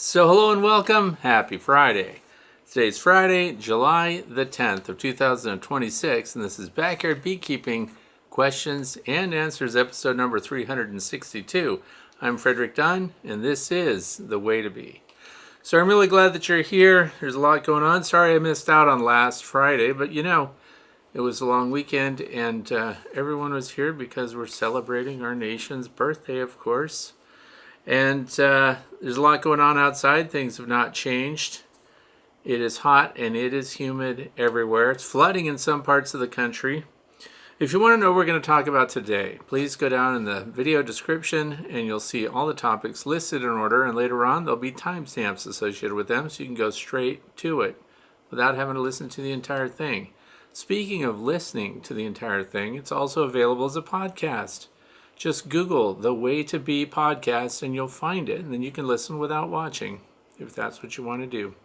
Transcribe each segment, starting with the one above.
So hello and welcome. Happy Friday. Today's Friday, July the 10th of 2026, and this is Backyard Beekeeping Questions and Answers, episode number 362. I'm Frederick Dunn, and this is The Way to Be. So I'm really glad that you're here. There's a lot going on. Sorry I missed out on last Friday, but it was a long weekend, and everyone was here because we're celebrating our nation's birthday, of course. And there's a lot going on outside. Things have not changed. It is hot and it is humid everywhere. It's flooding in some parts of the country. If you want to know what we're going to talk about today, please go down in the video description and you'll see all the topics listed in order. And later on, there'll be timestamps associated with them so you can go straight to it without having to listen to the entire thing. Speaking of listening to the entire thing, it's also available as a podcast. Just Google The Way to Be podcast and you'll find it. And then you can listen without watching if that's what you want to do.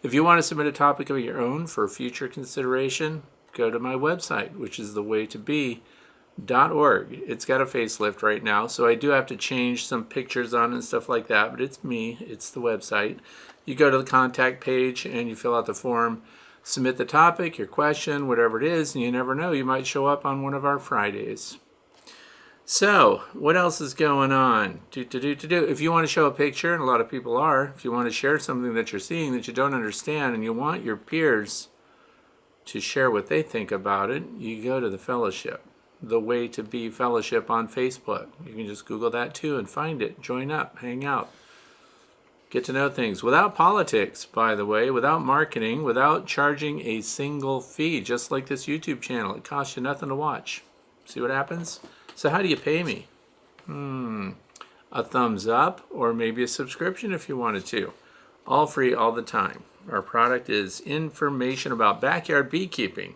If you want to submit a topic of your own for future consideration, go to my website, which is thewaytobe.org. It's got a facelift right now, so I do have to change some pictures on it and stuff like that, but it's me. It's the website. You go to the contact page and you fill out the form, submit the topic, your question, whatever it is, and you never know, you might show up on one of our Fridays. So, what else is going on? If you want to show a picture, and a lot of people are, if you want to share something that you're seeing that you don't understand and you want your peers to share what they think about it, you go to the fellowship, The Way to Be Fellowship on Facebook. You can just Google that too and find it. Join up, hang out, get to know things. Without politics, by the way, without marketing, without charging a single fee, just like this YouTube channel. It costs you nothing to watch. See what happens? So how do you pay me? A thumbs up or maybe a subscription if you wanted to. All free all the time. Our product is information about backyard beekeeping.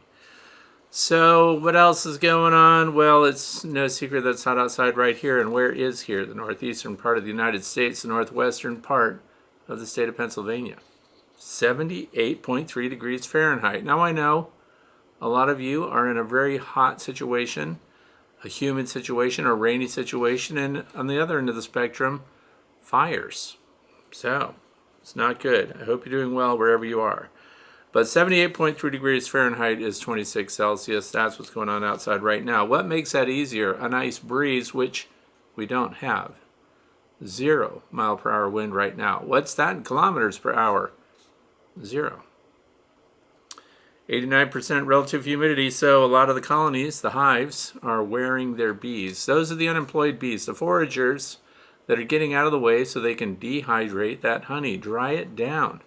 So what else is going on? Well, it's no secret that it's hot outside right here. And where is here? The northeastern part of the United States, the northwestern part of the state of Pennsylvania. 78.3 degrees Fahrenheit. Now I know a lot of you are in a very hot situation, a humid situation, a rainy situation, and on the other end of the spectrum, fires. So, it's not good. I hope you're doing well wherever you are. But 78.3 degrees Fahrenheit is 26 Celsius. That's what's going on outside right now. What makes that easier? A nice breeze, which we don't have. 0 mile per hour wind right now. What's that in kilometers per hour? 0. 89% relative humidity, so a lot of the colonies, the hives, are wearing their bees. Those are the unemployed bees, the foragers that are getting out of the way so they can dehydrate that honey, dry it down.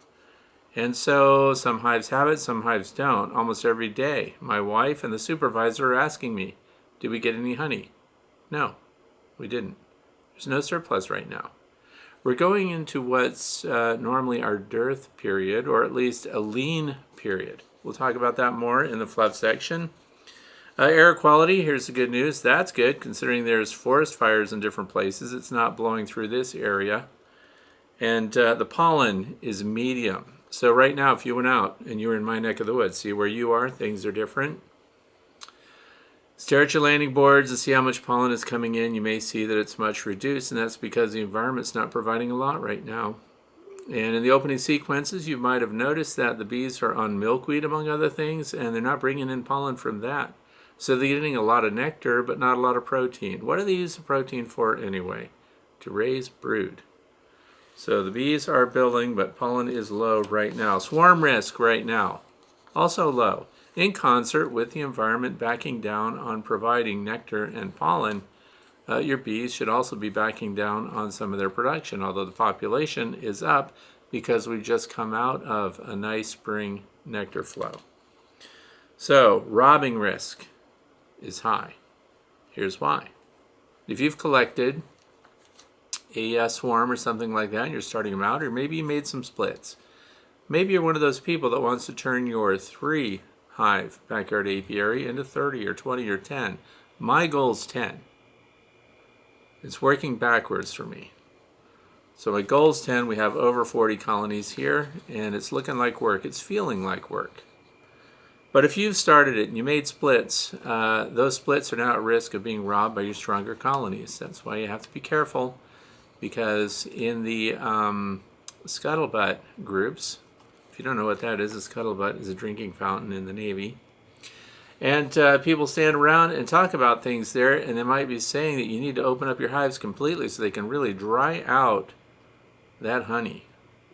And so some hives have it, some hives don't. Almost every day, my wife and the supervisor are asking me, did we get any honey? No, we didn't. There's no surplus right now. We're going into what's normally our dearth period, or at least a lean period. We'll talk about that more in the Fluff section. Air quality, here's the good news. That's good, considering there's forest fires in different places. It's not blowing through this area. And the pollen is medium. So right now, if you went out and you were in my neck of the woods, see where you are, things are different. Stare at your landing boards and see how much pollen is coming in. You may see that it's much reduced, and that's because the environment's not providing a lot right now. And in the opening sequences, you might have noticed that the bees are on milkweed, among other things, and they're not bringing in pollen from that. So they're getting a lot of nectar, but not a lot of protein. What do they use the protein for anyway? To raise brood. So the bees are building, but pollen is low right now. Swarm risk right now, also low. In concert with the environment backing down on providing nectar and pollen, your bees should also be backing down on some of their production, although the population is up because we've just come out of a nice spring nectar flow. So, robbing risk is high. Here's why. If you've collected a swarm or something like that, and you're starting them out, or maybe you made some splits. Maybe you're one of those people that wants to turn your 3 hive backyard apiary into 30 or 20 or 10. My goal's 10. It's working backwards for me. So my goal's 10. We have over 40 colonies here, and it's looking like work. It's feeling like work. But if you've started it and you made splits, those splits are now at risk of being robbed by your stronger colonies. That's why you have to be careful, because in the scuttlebutt groups. If you don't know what that is, a scuttlebutt is a drinking fountain in the Navy. And people stand around and talk about things there, and they might be saying that you need to open up your hives completely so they can really dry out that honey.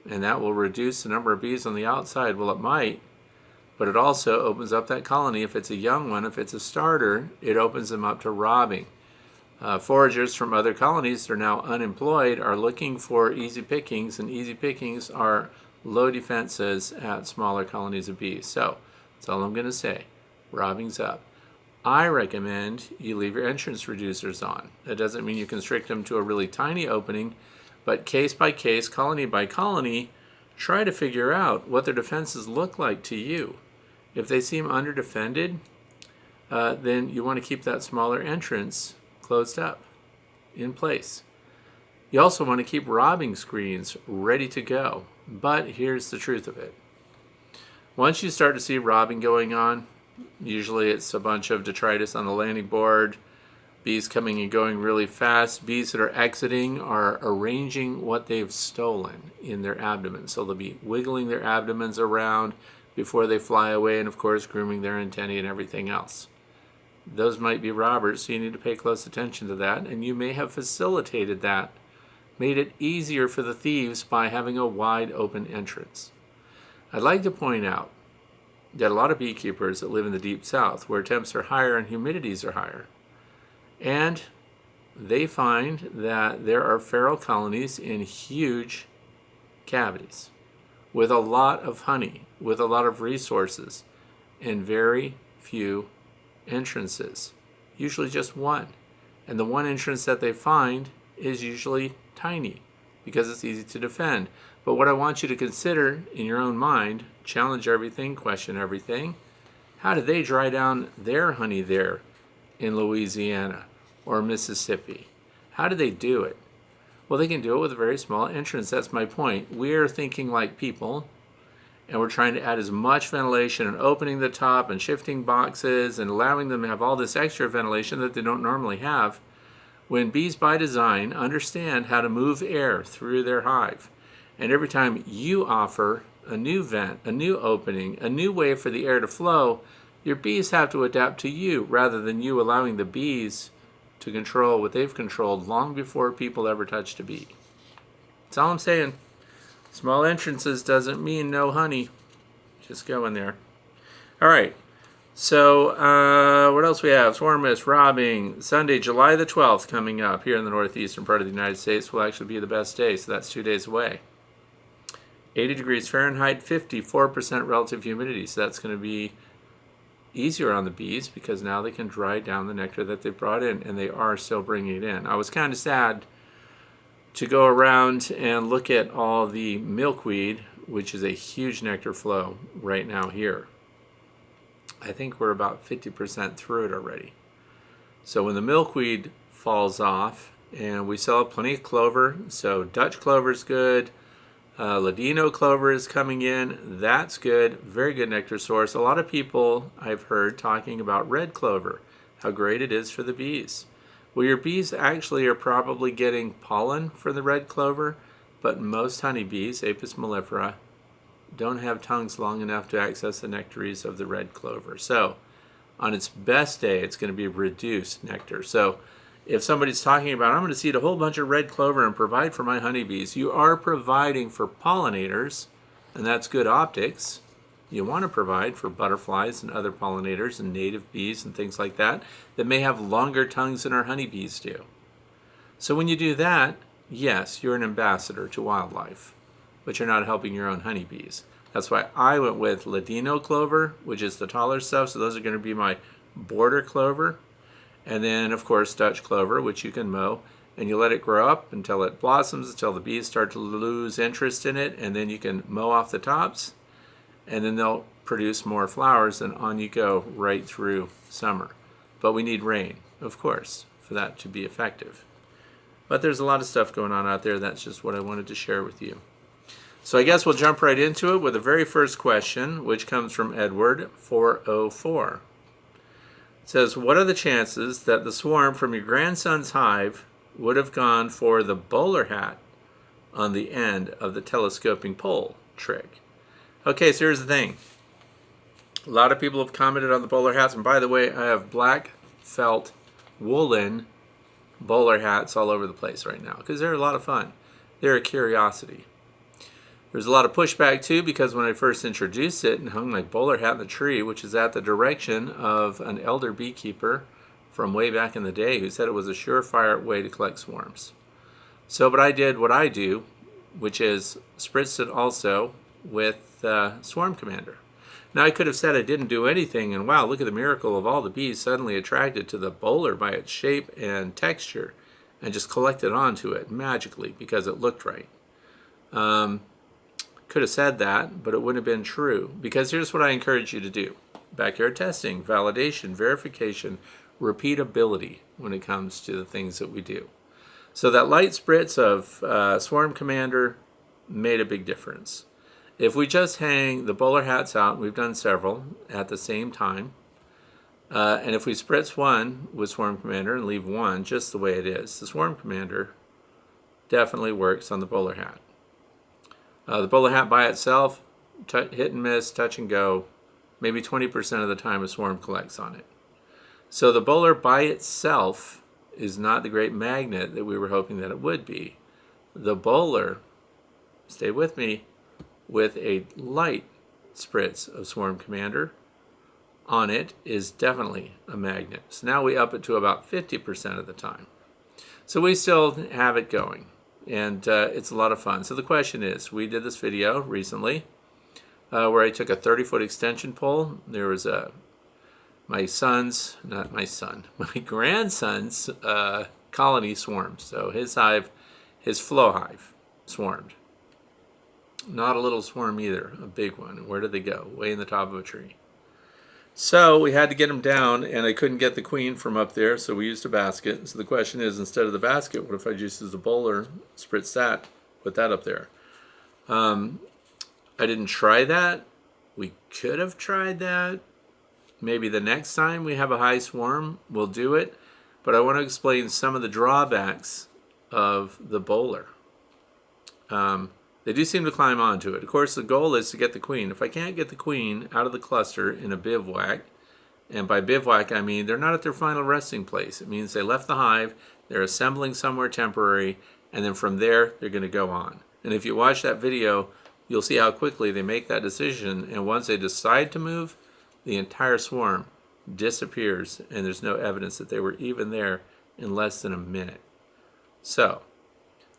And that will reduce the number of bees on the outside. Well, it might, but it also opens up that colony. If it's a young one, if it's a starter, it opens them up to robbing. Foragers from other colonies that are now unemployed are looking for easy pickings, and easy pickings are low defenses at smaller colonies of bees. So that's all I'm going to say. Robbing's up. I recommend you leave your entrance reducers on. That doesn't mean you constrict them to a really tiny opening, but case by case, colony by colony, try to figure out what their defenses look like to you. If they seem underdefended, then you want to keep that smaller entrance closed up, in place. You also want to keep robbing screens ready to go. But here's the truth of it. Once you start to see robbing going on, usually it's a bunch of detritus on the landing board, bees coming and going really fast. Bees that are exiting are arranging what they've stolen in their abdomen. So they'll be wiggling their abdomens around before they fly away, and of course grooming their antennae and everything else. Those might be robbers, so you need to pay close attention to that, and you may have facilitated that, made it easier for the thieves by having a wide open entrance. I'd like to point out that a lot of beekeepers that live in the deep south, where temps are higher and humidities are higher, and they find that there are feral colonies in huge cavities with a lot of honey, with a lot of resources, and very few entrances, usually just one. And the one entrance that they find is usually tiny because it's easy to defend. But what I want you to consider in your own mind, challenge everything, question everything. How did they dry down their honey there in Louisiana or Mississippi? How did they do it? Well, they can do it with a very small entrance. That's my point. We're thinking like people, and we're trying to add as much ventilation and opening the top and shifting boxes and allowing them to have all this extra ventilation that they don't normally have. When bees by design understand how to move air through their hive, and every time you offer a new vent, a new opening, a new way for the air to flow, your bees have to adapt to you rather than you allowing the bees to control what they've controlled long before people ever touched a bee. That's all I'm saying. Small entrances doesn't mean no honey. Just go in there. All right. So what else we have? Swarm mist, robbing. Sunday, July the 12th coming up here in the northeastern part of the United States will actually be the best day. So that's 2 days away. 80 degrees Fahrenheit, 54% relative humidity. So that's going to be easier on the bees because now they can dry down the nectar that they've brought in, and they are still bringing it in. I was kind of sad to go around and look at all the milkweed, which is a huge nectar flow right now here. I think we're about 50% through it already. So when the milkweed falls off, and we still have plenty of clover, so Dutch clover is good, Ladino clover is coming in, that's good, very good nectar source. A lot of people I've heard talking about red clover, how great it is for the bees. Well, your bees actually are probably getting pollen for the red clover, but most honeybees, Apis mellifera, don't have tongues long enough to access the nectaries of the red clover. So on its best day, it's going to be reduced nectar. So if somebody's talking about, I'm going to seed a whole bunch of red clover and provide for my honeybees, you are providing for pollinators, and that's good optics. You want to provide for butterflies and other pollinators and native bees and things like that that may have longer tongues than our honeybees do. So when you do that, yes, you're an ambassador to wildlife, but you're not helping your own honeybees. That's why I went with Ladino clover, which is the taller stuff. So those are going to be my border clover. And then, of course, Dutch clover, which you can mow. And you let it grow up until it blossoms, until the bees start to lose interest in it. And then you can mow off the tops. And then they'll produce more flowers, and on you go right through summer. But we need rain, of course, for that to be effective. But there's a lot of stuff going on out there. That's just what I wanted to share with you. So I guess we'll jump right into it with the very first question, which comes from Edward 404. It says, what are the chances that the swarm from your grandson's hive would have gone for the bowler hat on the end of the telescoping pole trick. Okay, so here's the thing. A lot of people have commented on the bowler hats, and by the way, I have black felt woolen bowler hats all over the place right now because they're a lot of fun. They're a curiosity. There's a lot of pushback too because when I first introduced it and hung my bowler hat in the tree, which is at the direction of an elder beekeeper from way back in the day who said it was a surefire way to collect swarms. So, but I did what I do, which is spritzed it also with Swarm Commander. Now I could have said I didn't do anything, and wow, look at the miracle of all the bees suddenly attracted to the bowler by its shape and texture, and just collected onto it magically because it looked right. Could have said that, but it wouldn't have been true, because here's what I encourage you to do. Backyard testing, validation, verification, repeatability when it comes to the things that we do. So that light spritz of Swarm Commander made a big difference. If we just hang the bowler hats out, and we've done several at the same time, and if we spritz one with Swarm Commander and leave one just the way it is, the Swarm Commander definitely works on the bowler hat. The bowler hat by itself, hit and miss, touch and go, maybe 20% of the time a swarm collects on it. So the bowler by itself is not the great magnet that we were hoping that it would be. The bowler, stay with me, with a light spritz of Swarm Commander on it is definitely a magnet. So now we up it to about 50% of the time. So we still have it going, and it's a lot of fun. So the question is, we did this video recently where I took a 30-foot extension pole. There was my grandson's colony swarmed. So his hive, his flow hive swarmed. Not a little swarm either, a big one. Where did they go? Way in the top of a tree. So we had to get them down, and I couldn't get the queen from up there, so we used a basket. So the question is, instead of the basket, what if I just use a bowler, spritz that, put that up there? I didn't try that. We could have tried that. Maybe the next time we have a high swarm, we'll do it. But I want to explain some of the drawbacks of the bowler. They do seem to climb onto it. Of course, the goal is to get the queen. If I can't get the queen out of the cluster in a bivouac, and by bivouac I mean they're not at their final resting place. It means they left the hive, they're assembling somewhere temporary, and then from there they're going to go on. And if you watch that video, you'll see how quickly they make that decision, and once they decide to move, the entire swarm disappears, and there's no evidence that they were even there in less than a minute. So,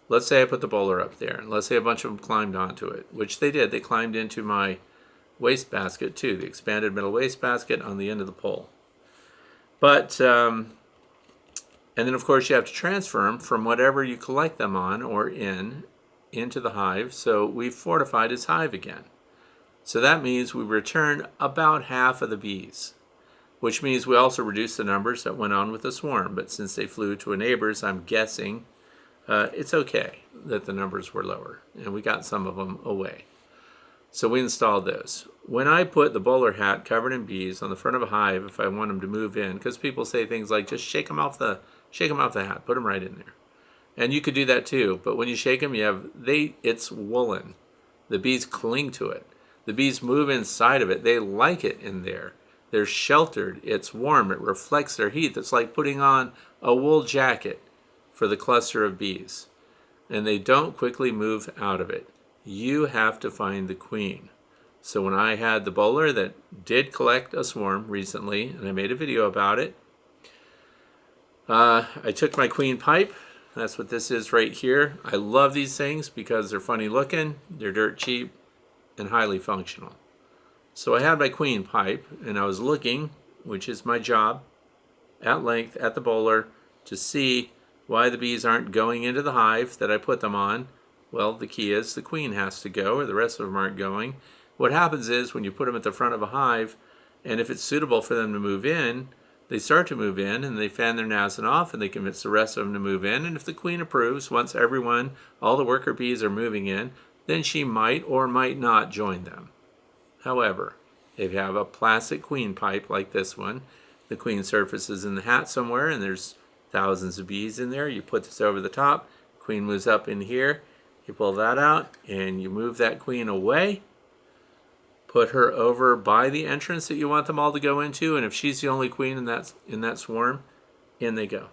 let's say I put the bowler up there, and let's say a bunch of them climbed onto it, which they did. They climbed into my wastebasket too, the expanded middle wastebasket on the end of the pole. But, and then of course you have to transfer them from whatever you collect them on or into the hive. So we've fortified his hive again. So that means we return about half of the bees, which means we also reduce the numbers that went on with the swarm. But since they flew to a neighbor's, I'm guessing it's okay that the numbers were lower, and we got some of them away. So we installed those. When I put the bowler hat covered in bees on the front of a hive, if I want them to move in, because people say things like, just shake them off the hat, put them right in there. And you could do that too, but when you shake them, it's woolen. The bees cling to it. The bees move inside of it. They like it in there. They're sheltered. It's warm. It reflects their heat. It's like putting on a wool jacket for the cluster of bees, and they don't quickly move out of it. You have to find the queen. So when I had the bowler that did collect a swarm recently, and I made a video about it, I took my queen pipe. That's what this is right here. I love these things because they're funny looking, they're dirt cheap, and highly functional. So I had my queen pipe, and I was looking, which is my job, at length at the bowler to see why the bees aren't going into the hive that I put them on. Well, the key is the queen has to go, or the rest of them aren't going. What happens is when you put them at the front of a hive, and if it's suitable for them to move in, they start to move in, and they fan their nasin off, and they convince the rest of them to move in. And if the queen approves, once all the worker bees are moving in, then she might or might not join them. However, if you have a plastic queen pipe like this one, the queen surfaces in the hat somewhere, and there's thousands of bees in there. You put this over the top, queen moves up in here, You pull that out and you move that queen away. Put her over by the entrance that you want them all to go into, and if she's the only queen in that swarm, in they go.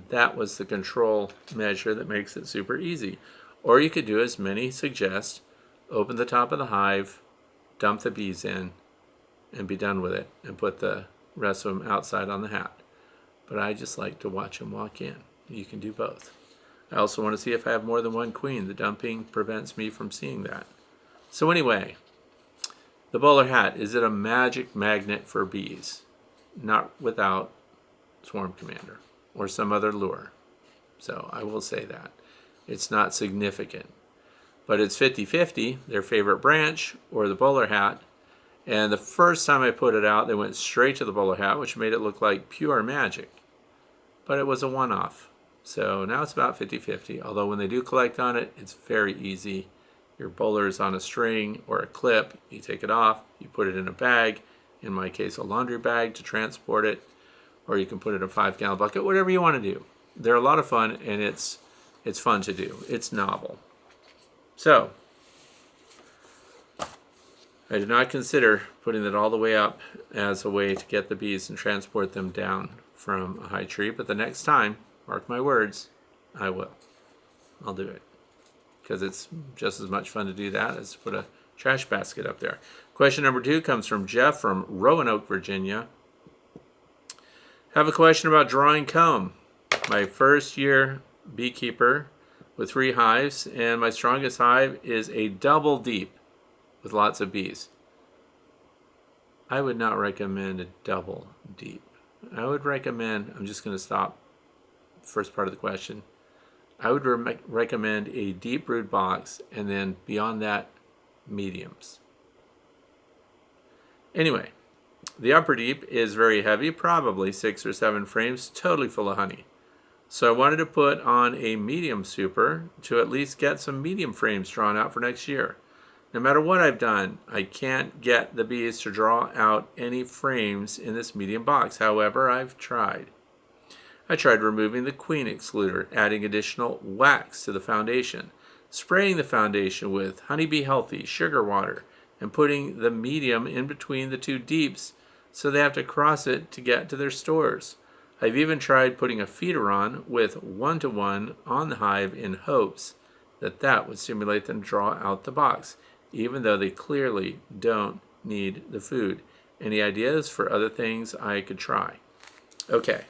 That was the control measure that makes it super easy. Or you could do as many suggest, open the top of the hive, dump the bees in, and be done with it, and put the rest of them outside on the hat. But I just like to watch them walk in. You can do both. I also want to see if I have more than one queen. The dumping prevents me from seeing that. So anyway, the bowler hat, is it a magic magnet for bees? Not without Swarm Commander or some other lure. So I will say that. It's not significant. But it's 50-50, their favorite branch or the bowler hat. And the first time I put it out, they went straight to the bowler hat, which made it look like pure magic. But it was a one-off. So now it's about 50-50. Although when they do collect on it, it's very easy. Your bowler is on a string or a clip. You take it off, you put it in a bag, in my case a laundry bag to transport it, or you can put it in a 5-gallon bucket, whatever you want to do. They're a lot of fun, and it's fun to do. It's novel. So, I did not consider putting it all the way up as a way to get the bees and transport them down from a high tree, but the next time, mark my words, I will. I'll do it. Because it's just as much fun to do that as to put a trash basket up there. Question number 2 comes from Jeff from Roanoke, Virginia. Have a question about drawing comb. My first year beekeeper with 3 hives, and my strongest hive is a double deep with lots of bees. I would not recommend a double deep. I would recommend, I'm just going to stop the first part of the question. I would recommend a deep brood box, and then beyond that, mediums. Anyway, the upper deep is very heavy, probably 6 or 7 frames, totally full of honey. So I wanted to put on a medium super to at least get some medium frames drawn out for next year. No matter what I've done, I can't get the bees to draw out any frames in this medium box. However, I've tried. I tried removing the queen excluder, adding additional wax to the foundation, spraying the foundation with Honeybee Healthy sugar water, and putting the medium in between the 2 deeps so they have to cross it to get to their stores. I've even tried putting a feeder on with 1-to-1 on the hive in hopes that that would stimulate them to draw out the box, even though they clearly don't need the food. Any ideas for other things I could try? Okay.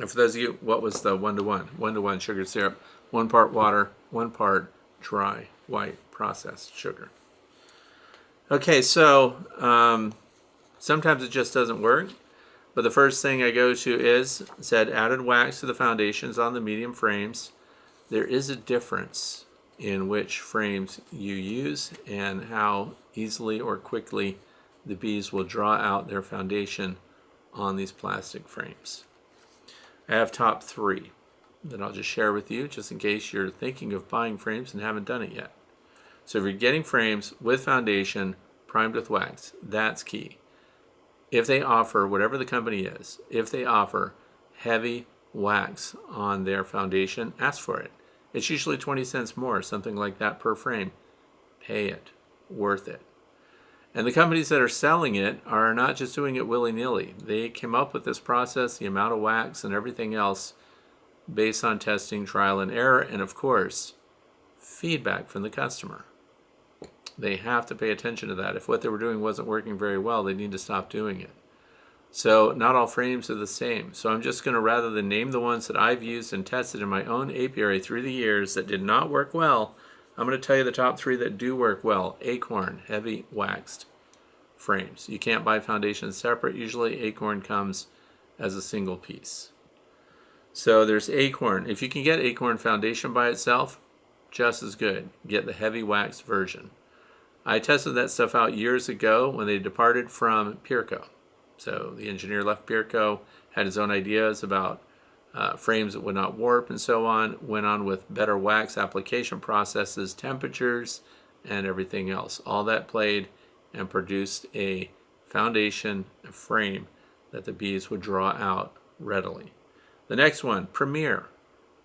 And for those of you, what was the 1-to-1? 1-to-1 sugar syrup, 1 part water, 1 part dry white processed sugar. Okay, so sometimes it just doesn't work. But the first thing I go to is, said added wax to the foundations on the medium frames. There is a difference in which frames you use and how easily or quickly the bees will draw out their foundation on these plastic frames. I have top 3 that I'll just share with you just in case you're thinking of buying frames and haven't done it yet. So if you're getting frames with foundation primed with wax, that's key. If they offer, whatever the company is, if they offer heavy wax on their foundation, ask for it. It's usually 20 cents more, something like that per frame. Pay it. Worth it. And the companies that are selling it are not just doing it willy-nilly. They came up with this process, the amount of wax and everything else, based on testing, trial and error, and of course, feedback from the customer. They have to pay attention to that. If what they were doing wasn't working very well, they need to stop doing it. So not all frames are the same. So I'm just going to, rather than name the ones that I've used and tested in my own apiary through the years that did not work well, I'm going to tell you the top 3 that do work well. Acorn, heavy waxed frames. You can't buy foundations separate. Usually Acorn comes as a single piece. So there's Acorn. If you can get Acorn foundation by itself, just as good. Get the heavy waxed version. I tested that stuff out years ago when they departed from Peerco. So the engineer left Peerco, had his own ideas about frames that would not warp and so on, went on with better wax application processes, temperatures, and everything else. All that played and produced a foundation, a frame that the bees would draw out readily. The next one, Premier.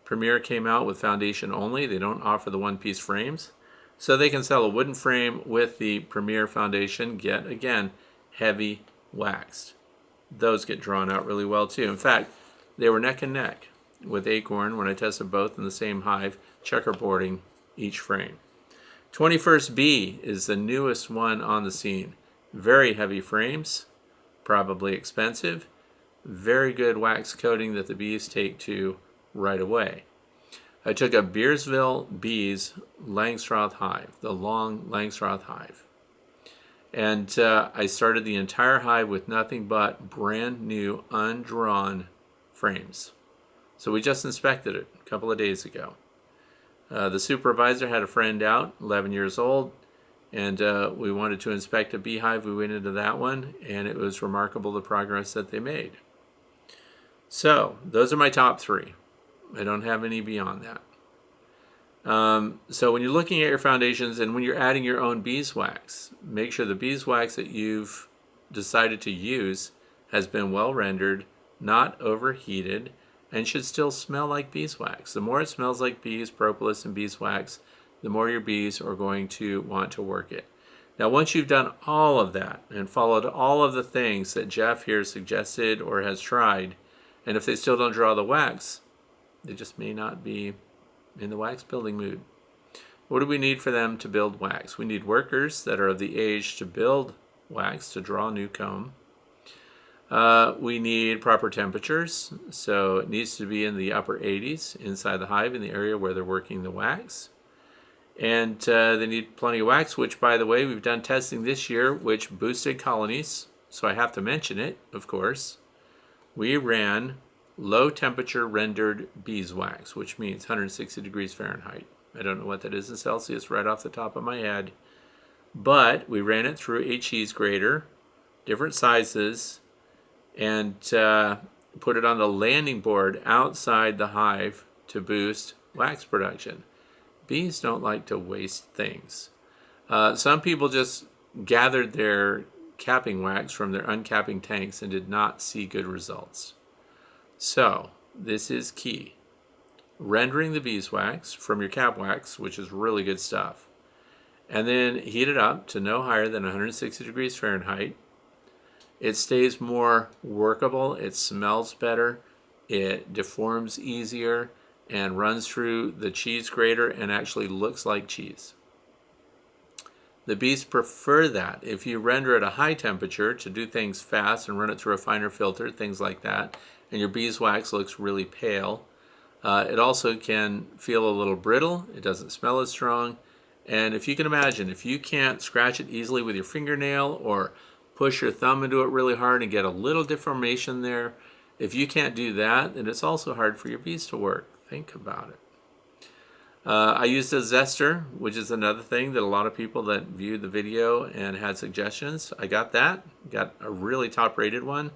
Premier came out with foundation only. They don't offer the one-piece frames. So they can sell a wooden frame with the Premier foundation, get, again, heavy waxed. Those get drawn out really well too. In fact, they were neck and neck with Acorn when I tested both in the same hive, checkerboarding each frame. 21st Bee is the newest one on the scene. Very heavy frames, probably expensive. Very good wax coating that the bees take to right away. I took a Beersville Bees Langstroth hive, the long Langstroth hive. And I started the entire hive with nothing but brand new undrawn frames. So we just inspected it a couple of days ago. The supervisor had a friend out, 11 years old, and we wanted to inspect a beehive. We went into that one, and it was remarkable the progress that they made. So those are my top 3. I don't have any beyond that. So when you're looking at your foundations and when you're adding your own beeswax, make sure the beeswax that you've decided to use has been well rendered, not overheated, and should still smell like beeswax. The more it smells like bees, propolis, and beeswax, the more your bees are going to want to work it. Now, once you've done all of that and followed all of the things that Jeff here suggested or has tried, and if they still don't draw the wax, they just may not be in the wax building mood. What do we need for them to build wax? We need workers that are of the age to build wax, to draw new comb. We need proper temperatures, so it needs to be in the upper 80s inside the hive in the area where they're working the wax. And they need plenty of wax, which, by the way, we've done testing this year, which boosted colonies, so I have to mention it, of course. We ran low temperature rendered beeswax, which means 160 degrees Fahrenheit. I don't know what that is in Celsius right off the top of my head. But we ran it through a cheese grater, different sizes, and put it on the landing board outside the hive to boost wax production. Bees don't like to waste things. Some people just gathered their capping wax from their uncapping tanks and did not see good results. So this is key. Rendering the beeswax from your cap wax, which is really good stuff, and then heat it up to no higher than 160 degrees Fahrenheit. It stays more workable, it smells better, it deforms easier, and runs through the cheese grater and actually looks like cheese. The bees prefer that. If you render at a high temperature to do things fast and run it through a finer filter, things like that, and your beeswax looks really pale, it also can feel a little brittle, it doesn't smell as strong, and if you can imagine, if you can't scratch it easily with your fingernail or push your thumb into it really hard and get a little deformation there, if you can't do that, then it's also hard for your bees to work. Think about it. I used a zester, which is another thing that a lot of people that viewed the video and had suggestions, I got that, got a really top-rated one,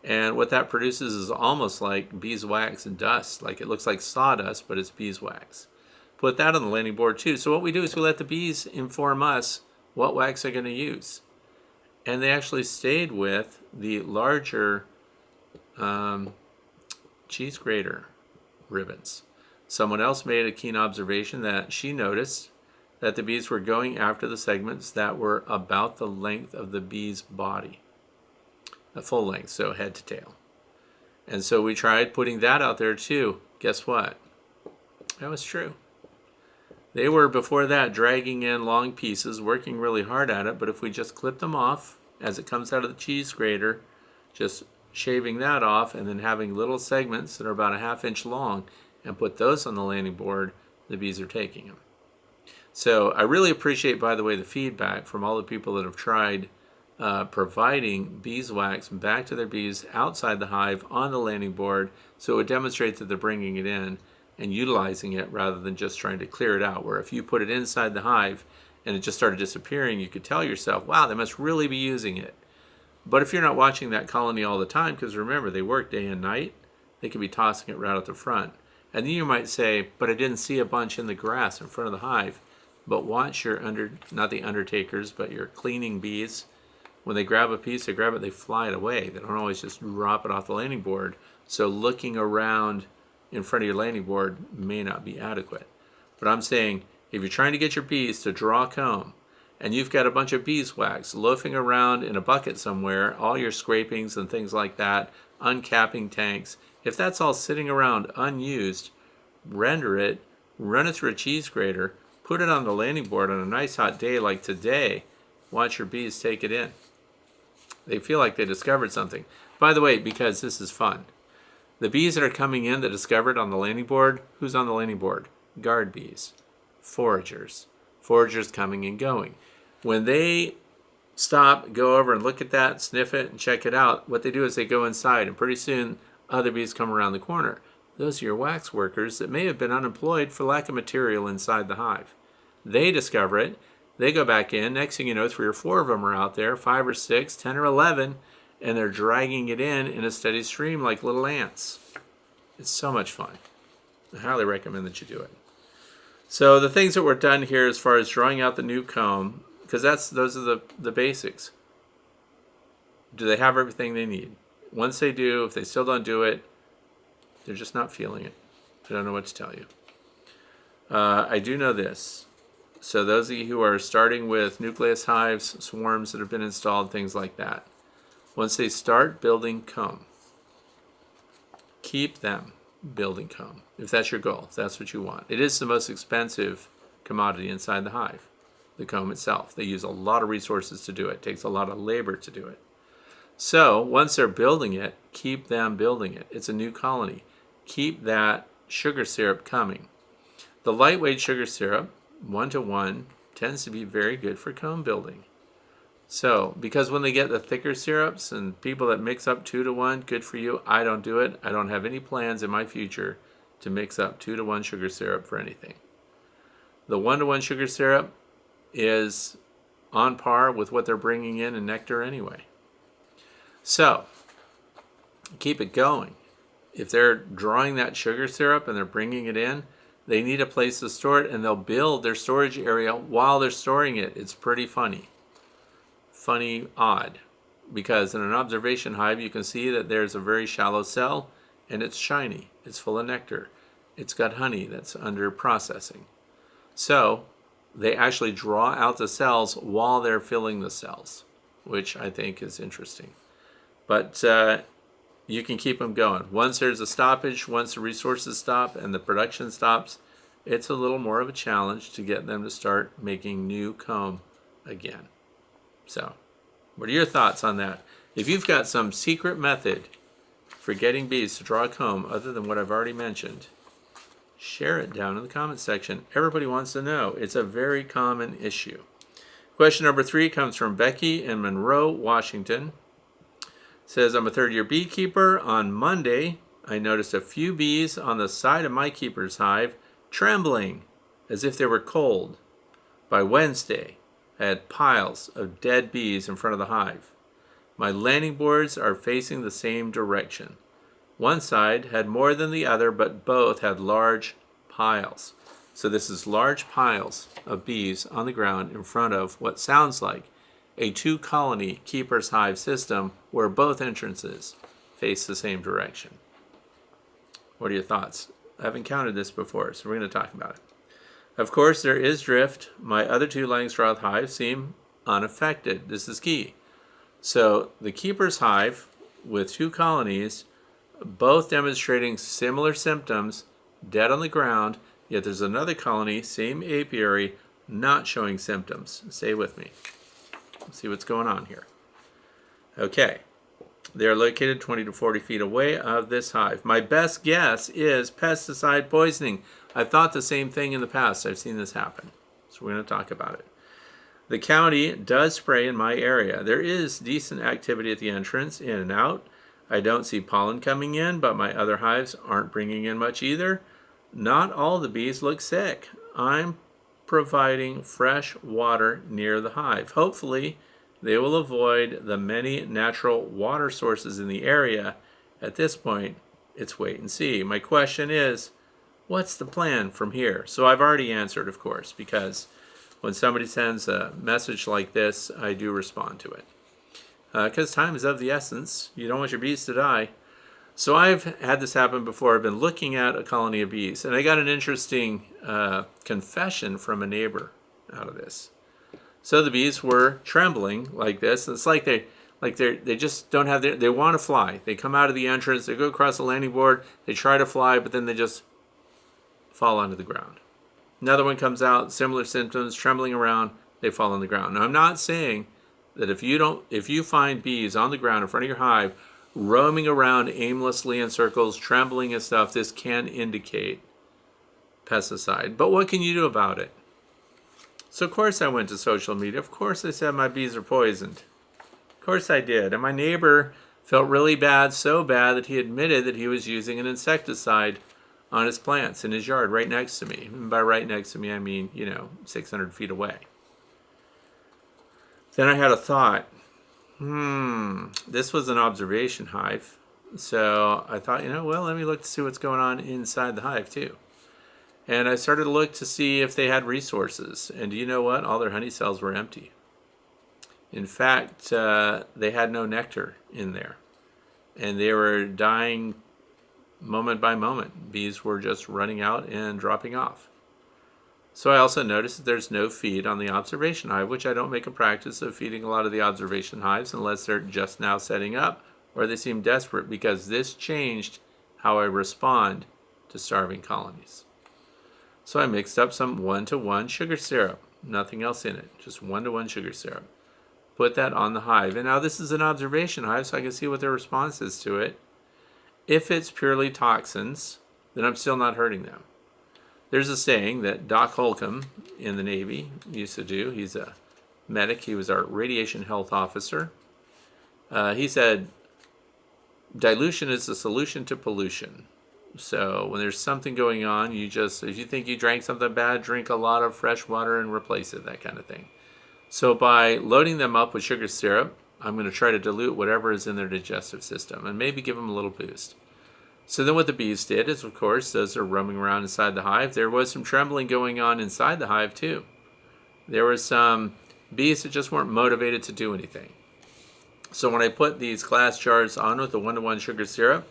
and what that produces is almost like beeswax and dust, like it looks like sawdust, but it's beeswax. Put that on the landing board too. So what we do is we let the bees inform us what wax they're going to use. And they actually stayed with the larger cheese grater ribbons. Someone else made a keen observation that she noticed that the bees were going after the segments that were about the length of the bee's body. A full length, so head to tail. And so we tried putting that out there too. Guess what? That was true. They were, before that, dragging in long pieces, working really hard at it, but if we just clip them off as it comes out of the cheese grater, just shaving that off and then having little segments that are about a ½ inch long and put those on the landing board, the bees are taking them. So I really appreciate, by the way, the feedback from all the people that have tried providing beeswax back to their bees outside the hive on the landing board, so it would demonstrate that they're bringing it in and utilizing it rather than just trying to clear it out, where if you put it inside the hive and it just started disappearing, you could tell yourself, wow, they must really be using it. But if you're not watching that colony all the time, because remember, they work day and night, they could be tossing it right out the front. And then you might say, but I didn't see a bunch in the grass in front of the hive. But watch your not the undertakers, but your cleaning bees. When they grab a piece, they grab it, they fly it away. They don't always just drop it off the landing board. So looking around in front of your landing board may not be adequate. But I'm saying if you're trying to get your bees to draw comb and you've got a bunch of beeswax loafing around in a bucket somewhere, all your scrapings and things like that, uncapping tanks, if that's all sitting around unused, render it, run it through a cheese grater, put it on the landing board on a nice hot day like today, watch your bees take it in. They feel like they discovered something. By the way, because this is fun, the bees that are coming in that discovered on the landing board, who's on the landing board? Guard bees, foragers, foragers coming and going. When they stop, go over and look at that, sniff it, and check it out, what they do is they go inside, and pretty soon other bees come around the corner. Those are your wax workers that may have been unemployed for lack of material inside the hive. They discover it. They go back in. Next thing you know, 3 or 4 of them are out there, 5 or 6, 10 or 11, and they're dragging it in a steady stream like little ants. It's so much fun. I highly recommend that you do it. So the things that were done here as far as drawing out the new comb, because those are the basics. Do they have everything they need? Once they do, if they still don't do it, they're just not feeling it. I don't know what to tell you. I do know this. So those of you who are starting with nucleus hives, swarms that have been installed, things like that, once they start building comb, keep them building comb, if that's your goal, if that's what you want. It is the most expensive commodity inside the hive, the comb itself. They use a lot of resources to do it. It takes a lot of labor to do it. So once they're building it, keep them building it. It's a new colony. Keep that sugar syrup coming. The lightweight sugar syrup, 1-to-1, tends to be very good for comb building. So, because when they get the thicker syrups and people that mix up 2-to-1, good for you. I don't do it. I don't have any plans in my future to mix up 2-to-1 sugar syrup for anything. The 1-to-1 sugar syrup is on par with what they're bringing in nectar anyway. So, keep it going. If they're drawing that sugar syrup and they're bringing it in, they need a place to store it, and they'll build their storage area while they're storing it. It's pretty funny. Funny, odd. Because in an observation hive, you can see that there's a very shallow cell, and it's shiny. It's full of nectar. It's got honey that's under processing. So, they actually draw out the cells while they're filling the cells, which I think is interesting. But you can keep them going. Once there's a stoppage, once the resources stop and the production stops, it's a little more of a challenge to get them to start making new comb again. So, what are your thoughts on that? If you've got some secret method for getting bees to draw comb other than what I've already mentioned, share it down in the comment section. Everybody wants to know. It's a very common issue. Question number 3 comes from Becky in Monroe, Washington. Says, I'm a third-year beekeeper. On Monday, I noticed a few bees on the side of my keeper's hive trembling as if they were cold. By Wednesday, I had piles of dead bees in front of the hive. My landing boards are facing the same direction. One side had more than the other, but both had large piles. So this is large piles of bees on the ground in front of what sounds like a 2-colony keeper's hive system where both entrances face the same direction. What are your thoughts? I've encountered this before, so we're going to talk about it. Of course, there is drift. My other 2 Langstroth hives seem unaffected. This is key. So the keeper's hive with 2 colonies, both demonstrating similar symptoms, dead on the ground, yet there's another colony, same apiary, not showing symptoms. Stay with me. See what's going on here. Okay, they're located 20 to 40 feet away of this hive. My best guess is pesticide poisoning. I've thought the same thing in the past. I've seen this happen. So we're going to talk about it. The county does spray in my area. There is decent activity at the entrance, in and out. I don't see pollen coming in, but my other hives aren't bringing in much either. Not all the bees look sick. I'm providing fresh water near the hive. Hopefully, they will avoid the many natural water sources in the area. At this point, it's wait and see. My question is, what's the plan from here? So I've already answered, of course, because when somebody sends a message like this, I do respond to it. Because time is of the essence. You don't want your bees to die. So I've had this happen before. I've been looking at a colony of bees, and I got an interesting confession from a neighbor out of this. So the bees were trembling like this. It's like they just don't have they want to fly. They come out of the entrance, they go across the landing board, they try to fly, but then they just fall onto the ground. Another one comes out, similar symptoms, trembling around, they fall on the ground. Now I'm not saying that if you find bees on the ground in front of your hive, roaming around aimlessly in circles, trembling and stuff, this can indicate pesticide. But what can you do about it? So of course I went to social media. Of course I said my bees are poisoned. Of course I did. And my neighbor felt really bad, so bad that he admitted that he was using an insecticide on his plants in his yard right next to me. And by right next to me, I mean, 600 feet away. Then I had a thought. This was an observation hive. So I thought, let me look to see what's going on inside the hive too. And I started to look to see if they had resources. And do you know what? All their honey cells were empty. In fact, they had no nectar in there. And they were dying moment by moment. Bees were just running out and dropping off. So I also noticed that there's no feed on the observation hive, which I don't make a practice of feeding a lot of the observation hives unless they're just now setting up or they seem desperate, because this changed how I respond to starving colonies. So I mixed up some 1-to-1 sugar syrup, nothing else in it, just 1-to-1 sugar syrup. Put that on the hive. And now this is an observation hive, so I can see what their response is to it. If it's purely toxins, then I'm still not hurting them. There's a saying that Doc Holcomb in the Navy used to do. He's a medic. He was our radiation health officer. He said, dilution is the solution to pollution. So when there's something going on, if you think you drank something bad, drink a lot of fresh water and replace it, that kind of thing. So by loading them up with sugar syrup, I'm going to try to dilute whatever is in their digestive system and maybe give them a little boost. So then what the bees did is, of course, as they're roaming around inside the hive, there was some trembling going on inside the hive too. There were some bees that just weren't motivated to do anything. So when I put these glass jars on with the 1-to-1 sugar syrup,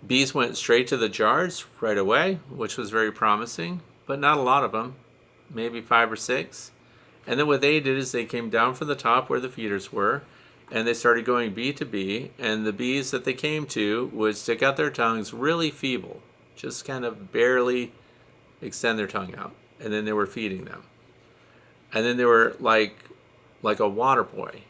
bees went straight to the jars right away, which was very promising, but not a lot of them, maybe 5 or 6. And then what they did is they came down from the top where the feeders were, and they started going bee to bee, and the bees that they came to would stick out their tongues really feeble, just kind of barely extend their tongue out, and then they were feeding them. And then they were like a water boy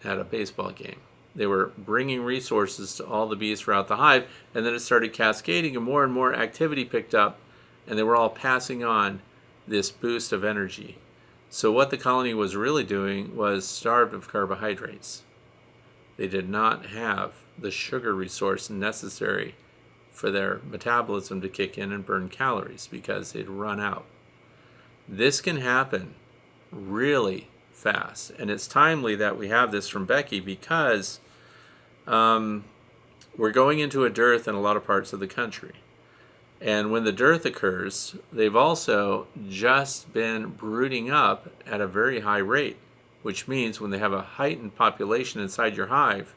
at a baseball game. They were bringing resources to all the bees throughout the hive, and then it started cascading, and more activity picked up, and they were all passing on this boost of energy. So what the colony was really doing was starved of carbohydrates. They did not have the sugar resource necessary for their metabolism to kick in and burn calories because they'd run out. This can happen really fast, and it's timely that we have this from Becky because we're going into a dearth in a lot of parts of the country. And when the dearth occurs, they've also just been brooding up at a very high rate, which means when they have a heightened population inside your hive,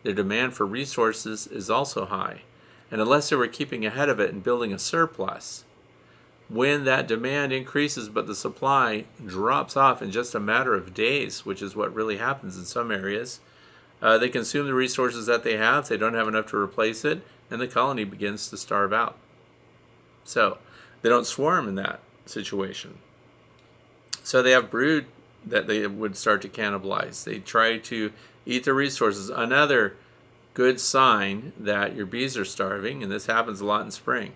their demand for resources is also high. And unless they were keeping ahead of it and building a surplus, when that demand increases but the supply drops off in just a matter of days, which is what really happens in some areas, they consume the resources that they have, they don't have enough to replace it, and the colony begins to starve out. So they don't swarm in that situation. So they have brood that they would start to cannibalize. They try to eat the resources. Another good sign that your bees are starving, and this happens a lot in spring,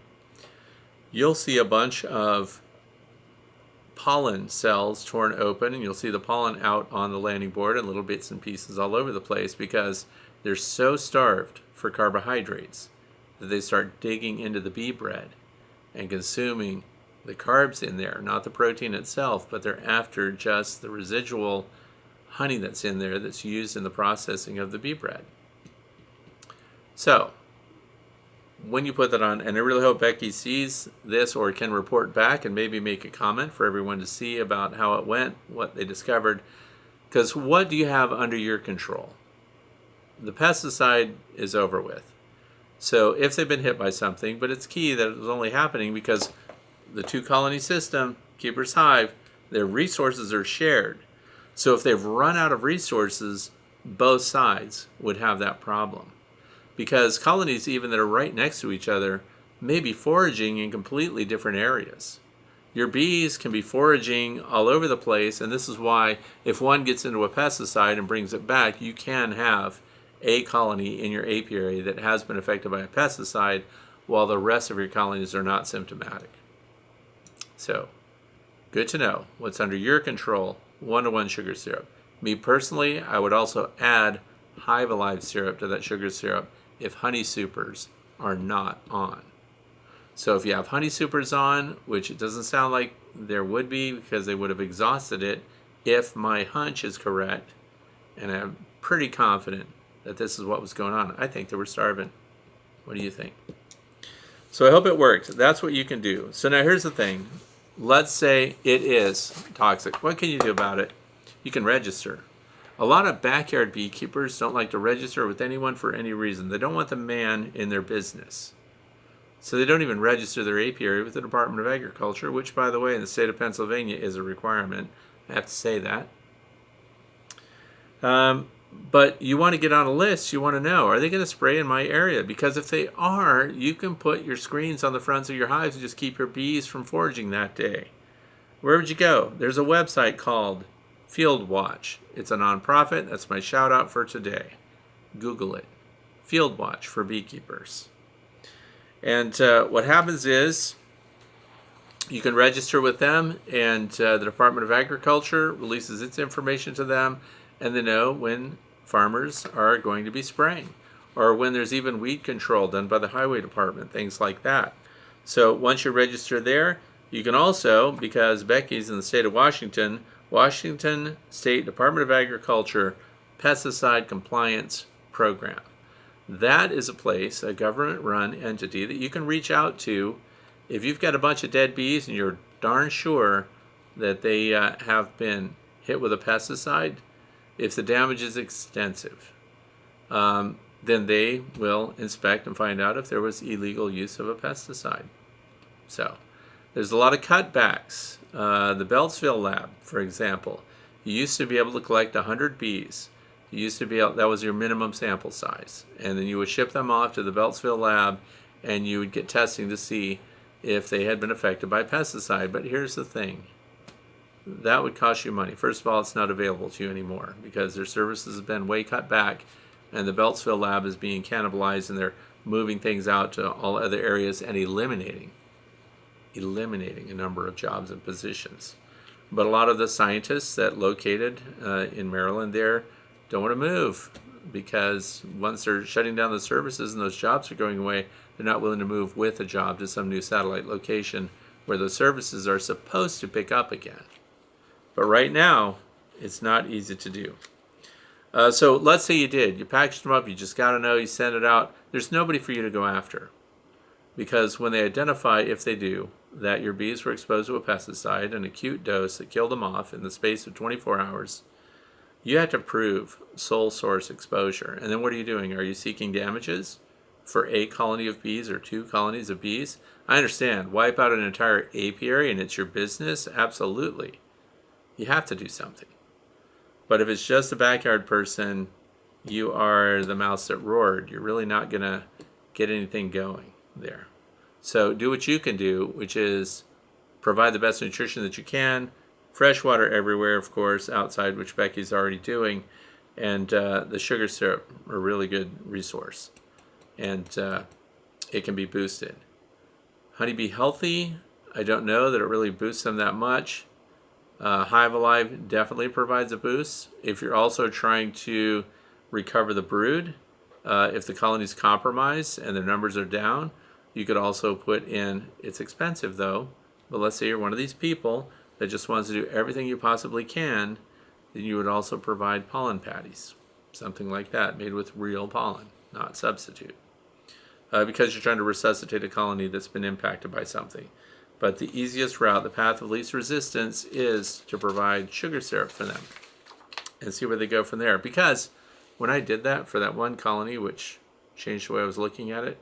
you'll see a bunch of pollen cells torn open, and you'll see the pollen out on the landing board and little bits and pieces all over the place because they're so starved for carbohydrates that they start digging into the bee bread and consuming the carbs in there, not the protein itself, but they're after just the residual honey that's in there that's used in the processing of the bee bread. So when you put that on, and I really hope Becky sees this or can report back and maybe make a comment for everyone to see about how it went, what they discovered, because what do you have under your control? the pesticide is over with. So if they've been hit by something, but it's key that it was only happening because the 2-colony system, keeper's hive, their resources are shared. So if they've run out of resources, both sides would have that problem. Because colonies, even that are right next to each other, may be foraging in completely different areas. Your bees can be foraging all over the place, and this is why if one gets into a pesticide and brings it back, you can have a colony in your apiary that has been affected by a pesticide while the rest of your colonies are not symptomatic. So, good to know what's under your control, 1-to-1 sugar syrup. Me personally, I would also add Hive Alive syrup to that sugar syrup if honey supers are not on. So if you have honey supers on, which it doesn't sound like there would be because they would have exhausted it, if my hunch is correct, and I'm pretty confident that this is what was going on, I think they were starving. What do you think? So I hope it worked. That's what you can do. So now here's the thing. Let's say it is toxic. What can you do about it? You can register. A lot of backyard beekeepers don't like to register with anyone for any reason. They don't want the man in their business. So they don't even register their apiary with the Department of Agriculture, which, by the way, in the state of Pennsylvania is a requirement. I have to say that. But you want to get on a list. You want to know, are they going to spray in my area? Because if they are, you can put your screens on the fronts of your hives and just keep your bees from foraging that day. Where would you go? There's a website called Field Watch. It's a nonprofit. That's my shout out for today. Google it. Field Watch for beekeepers. And what happens is you can register with them, and the Department of Agriculture releases its information to them, and they know when farmers are going to be spraying, or when there's even weed control done by the Highway Department, things like that. So once you register there, you can also, because Becky's in the state of Washington, Washington State Department of Agriculture Pesticide Compliance Program. That is a place, a government-run entity that you can reach out to if you've got a bunch of dead bees and you're darn sure that they have been hit with a pesticide. If the damage is extensive, then they will inspect and find out if there was illegal use of a pesticide. So there's a lot of cutbacks. The Beltsville lab, for example, you used to be able to collect 100 bees. You used to be able, that was your minimum sample size. And then you would ship them off to the Beltsville lab and you would get testing to see if they had been affected by pesticide. But here's the thing. That would cost you money. First of all, it's not available to you anymore because their services have been way cut back and the Beltsville lab is being cannibalized and they're moving things out to all other areas and eliminating a number of jobs and positions. But a lot of the scientists that located in Maryland there don't want to move because once they're shutting down the services and those jobs are going away, they're not willing to move with a job to some new satellite location where those services are supposed to pick up again. But right now, it's not easy to do. So let's say you did. You packaged them up. You just got to know. You send it out. There's nobody for you to go after. Because when they identify, if they do, that your bees were exposed to a pesticide, an acute dose that killed them off in the space of 24 hours, you have to prove sole source exposure. And then what are you doing? Are you seeking damages for a colony of bees or 2 colonies of bees? I understand. Wipe out an entire apiary and it's your business? Absolutely. You have to do something. But if it's just a backyard person, you are the mouse that roared. You're really not going to get anything going there. So do what you can do, which is provide the best nutrition that you can. Fresh water everywhere, of course, outside, which Becky's already doing. And the sugar syrup, a really good resource. And it can be boosted. Honeybee Healthy, I don't know that it really boosts them that much. Hive Alive definitely provides a boost. If you're also trying to recover the brood, if the colony's compromised and their numbers are down, you could also put in, it's expensive though, but let's say you're one of these people that just wants to do everything you possibly can, then you would also provide pollen patties, something like that, made with real pollen, not substitute, because you're trying to resuscitate a colony that's been impacted by something. But the easiest route, the path of least resistance, is to provide sugar syrup for them and see where they go from there. Because when I did that for that one colony, which changed the way I was looking at it,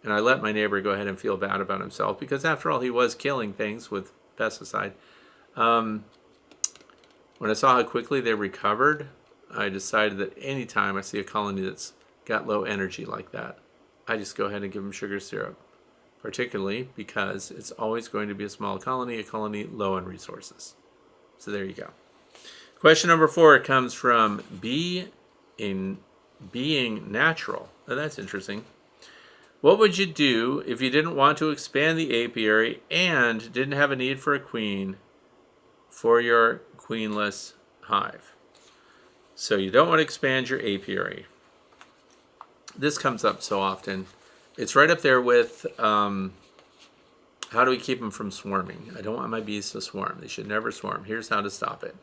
and I let my neighbor go ahead and feel bad about himself, because after all, he was killing things with pesticide. When I saw how quickly they recovered, I decided that anytime I see a colony that's got low energy like that, I just go ahead and give them sugar syrup, particularly because it's always going to be a small colony, a colony low on resources. So there you go. Question number 4 comes from Being Natural. Now that's interesting. What would you do if you didn't want to expand the apiary and didn't have a need for a queen for your queenless hive? So you don't want to expand your apiary. This comes up so often. It's right up there with how do we keep them from swarming? I don't want my bees to swarm. They should never swarm. Here's how to stop it.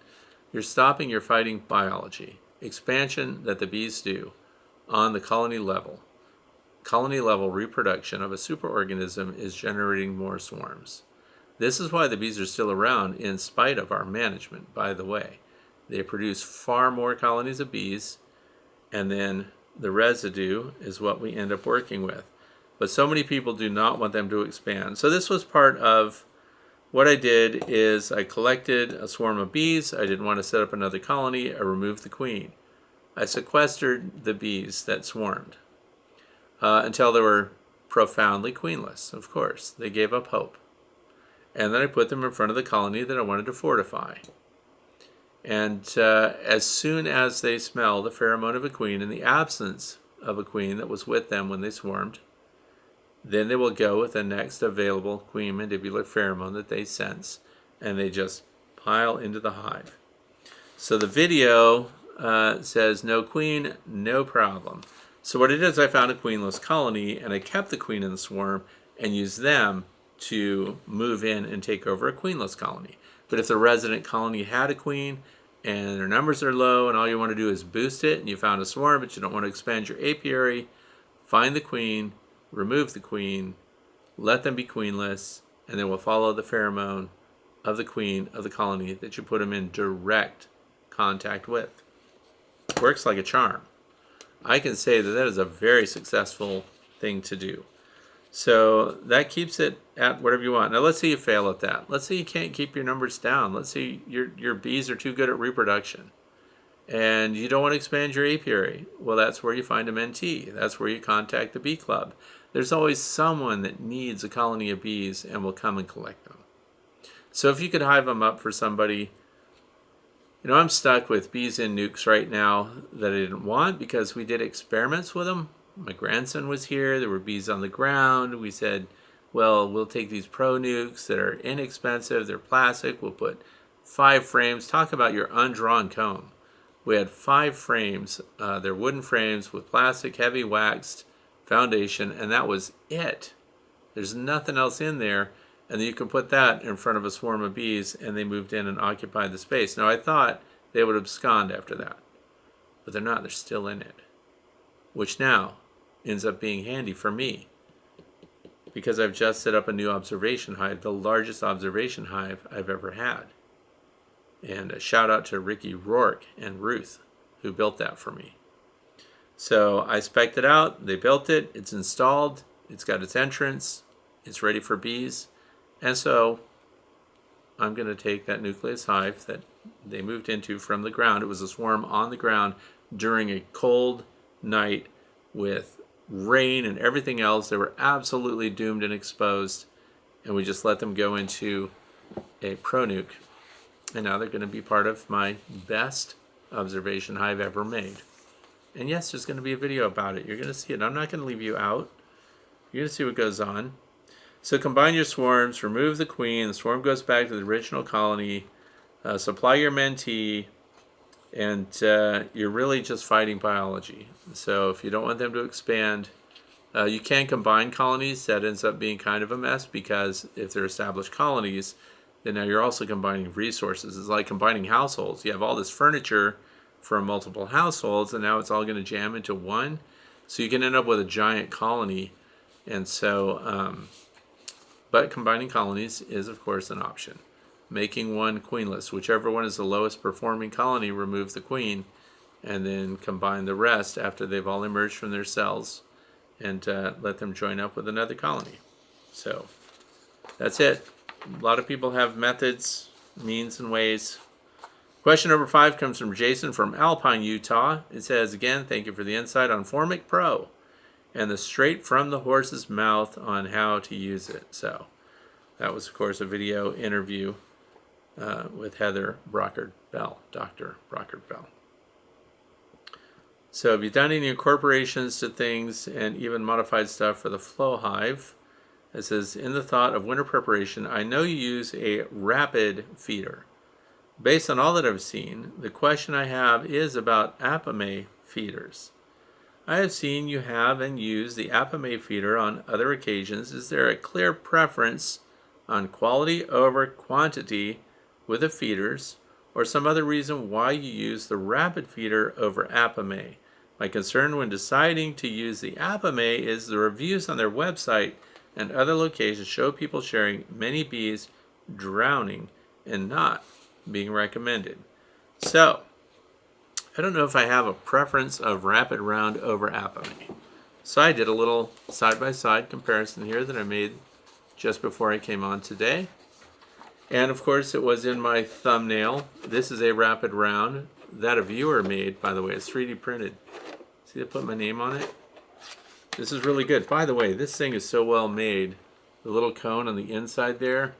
You're stopping your fighting biology. Expansion that the bees do on the colony level. Colony level reproduction of a superorganism is generating more swarms. This is why the bees are still around in spite of our management, by the way. They produce far more colonies of bees, and then the residue is what we end up working with. But so many people do not want them to expand. So this was part of what I did. Is I collected a swarm of bees. I didn't want to set up another colony. I removed the queen. I sequestered the bees that swarmed until they were profoundly queenless, of course. They gave up hope. And then I put them in front of the colony that I wanted to fortify. And as soon as they smell the pheromone of a queen in the absence of a queen that was with them when they swarmed, then they will go with the next available queen mandibular pheromone that they sense, and they just pile into the hive. So the video says no queen, no problem. So what I did is I found a queenless colony, and I kept the queen in the swarm and used them to move in and take over a queenless colony. But if the resident colony had a queen and their numbers are low and all you want to do is boost it, and you found a swarm but you don't want to expand your apiary, find the queen, remove the queen, let them be queenless, and then we'll follow the pheromone of the queen of the colony that you put them in direct contact with. Works like a charm. I can say that that is a very successful thing to do. So that keeps it at whatever you want. Now let's say you fail at that. Let's say you can't keep your numbers down. Let's say your bees are too good at reproduction and you don't want to expand your apiary. Well, that's where you find a mentee. That's where you contact the bee club. There's always someone that needs a colony of bees and will come and collect them. So if you could hive them up for somebody, I'm stuck with bees in nukes right now that I didn't want because we did experiments with them. My grandson was here. There were bees on the ground. We said, well, we'll take these pro nukes that are inexpensive. They're plastic. We'll put 5 frames. Talk about your undrawn comb. We had 5 frames. They're wooden frames with plastic, heavy waxed foundation, and that was it. There's nothing else in there. And then you can put that in front of a swarm of bees, and they moved in and occupied the space. Now, I thought they would abscond after that, but they're not. They're still in it, which now ends up being handy for me because I've just set up a new observation hive, the largest observation hive I've ever had. And a shout out to Ricky Rourke and Ruth who built that for me. So I spec'd it out, they built it, it's installed, it's got its entrance, it's ready for bees. And so I'm going to take that nucleus hive that they moved into from the ground. It was a swarm on the ground during a cold night with rain and everything else. They were absolutely doomed and exposed, and we just let them go into a pro nuke, and now they're going to be part of my best observation hive ever made. And yes, there's going to be a video about it. You're going to see it. I'm not going to leave you out. You're going to see what goes on. So combine your swarms, remove the queen, the swarm goes back to the original colony, supply your mentee, and you're really just fighting biology. So if you don't want them to expand, you can combine colonies. That ends up being kind of a mess because if they're established colonies, then now you're also combining resources. It's like combining households. You have all this furniture from multiple households, and now it's all going to jam into one. So you can end up with a giant colony. And so, but combining colonies is, of course, an option. Making one queenless. Whichever one is the lowest performing colony, remove the queen, and then combine the rest after they've all emerged from their cells and let them join up with another colony. So that's it. A lot of people have methods, means, and ways. Question number 5 comes from Jason from Alpine, Utah. It says, again, thank you for the insight on Formic Pro and the straight from the horse's mouth on how to use it. So that was, of course, a video interview with Heather Brockard Bell, Dr. Brockard Bell. So have you done any incorporations to things and even modified stuff for the flow hive? It says, in the thought of winter preparation, I know you use a rapid feeder. Based on all that I've seen, the question I have is about Apimaye feeders. I have seen you have and use the Apimaye feeder on other occasions. Is there a clear preference on quality over quantity with the feeders, or some other reason why you use the rapid feeder over Apimaye? My concern when deciding to use the Apimaye is the reviews on their website and other locations show people sharing many bees drowning and not being recommended. So, I don't know if I have a preference of rapid round over Apimaye. So I did a little side-by-side comparison here that I made just before I came on today. And of course it was in my thumbnail. This is a rapid round that a viewer made, by the way. It's 3D printed. See, I put my name on it. This is really good. By the way, this thing is so well made. The little cone on the inside there.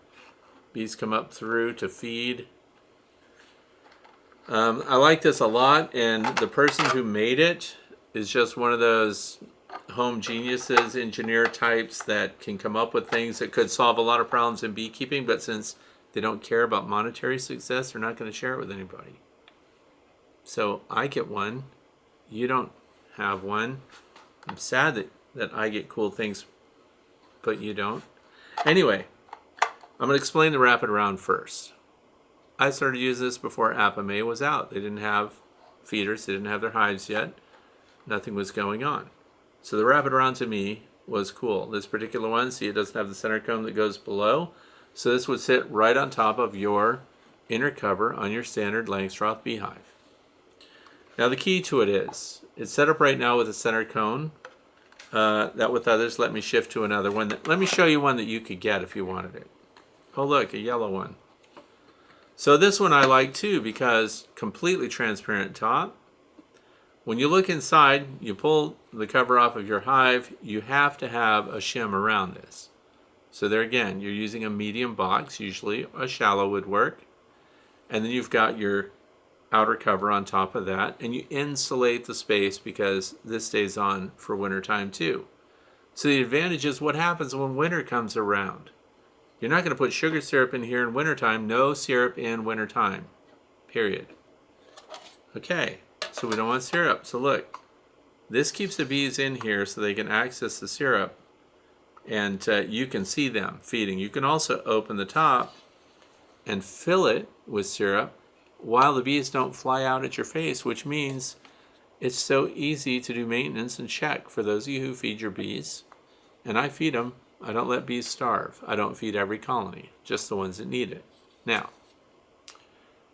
Bees come up through to feed. I like this a lot, and the person who made it is just one of those home geniuses, engineer types that can come up with things that could solve a lot of problems in beekeeping, but since they don't care about monetary success, they're not going to share it with anybody. So I get one. You don't have one. I'm sad that I get cool things, but you don't. Anyway, I'm going to explain the rapid round first. I started using this before Apimaye was out. They didn't have feeders. They didn't have their hives yet. Nothing was going on. So the rapid round to me was cool. This particular one, see, it doesn't have the center cone that goes below. So this would sit right on top of your inner cover on your standard Langstroth beehive. Now the key to it is, it's set up right now with a center cone. That with others, let me shift to another one. Let me show you one that you could get if you wanted it. Oh look, a yellow one. So this one I like too because completely transparent top. When you look inside, you pull the cover off of your hive, you have to have a shim around this. So there again, you're using a medium box, usually a shallow would work. And then you've got your outer cover on top of that, and you insulate the space because this stays on for winter time too. So the advantage is what happens when winter comes around. You're not going to put sugar syrup in here in wintertime. No syrup in wintertime. Period. Okay, so we don't want syrup. So look, this keeps the bees in here so they can access the syrup. And you can see them feeding. You can also open the top and fill it with syrup while the bees don't fly out at your face, which means it's so easy to do maintenance and check for those of you who feed your bees. And I feed them. I don't let bees starve. I don't feed every colony, just the ones that need it. Now,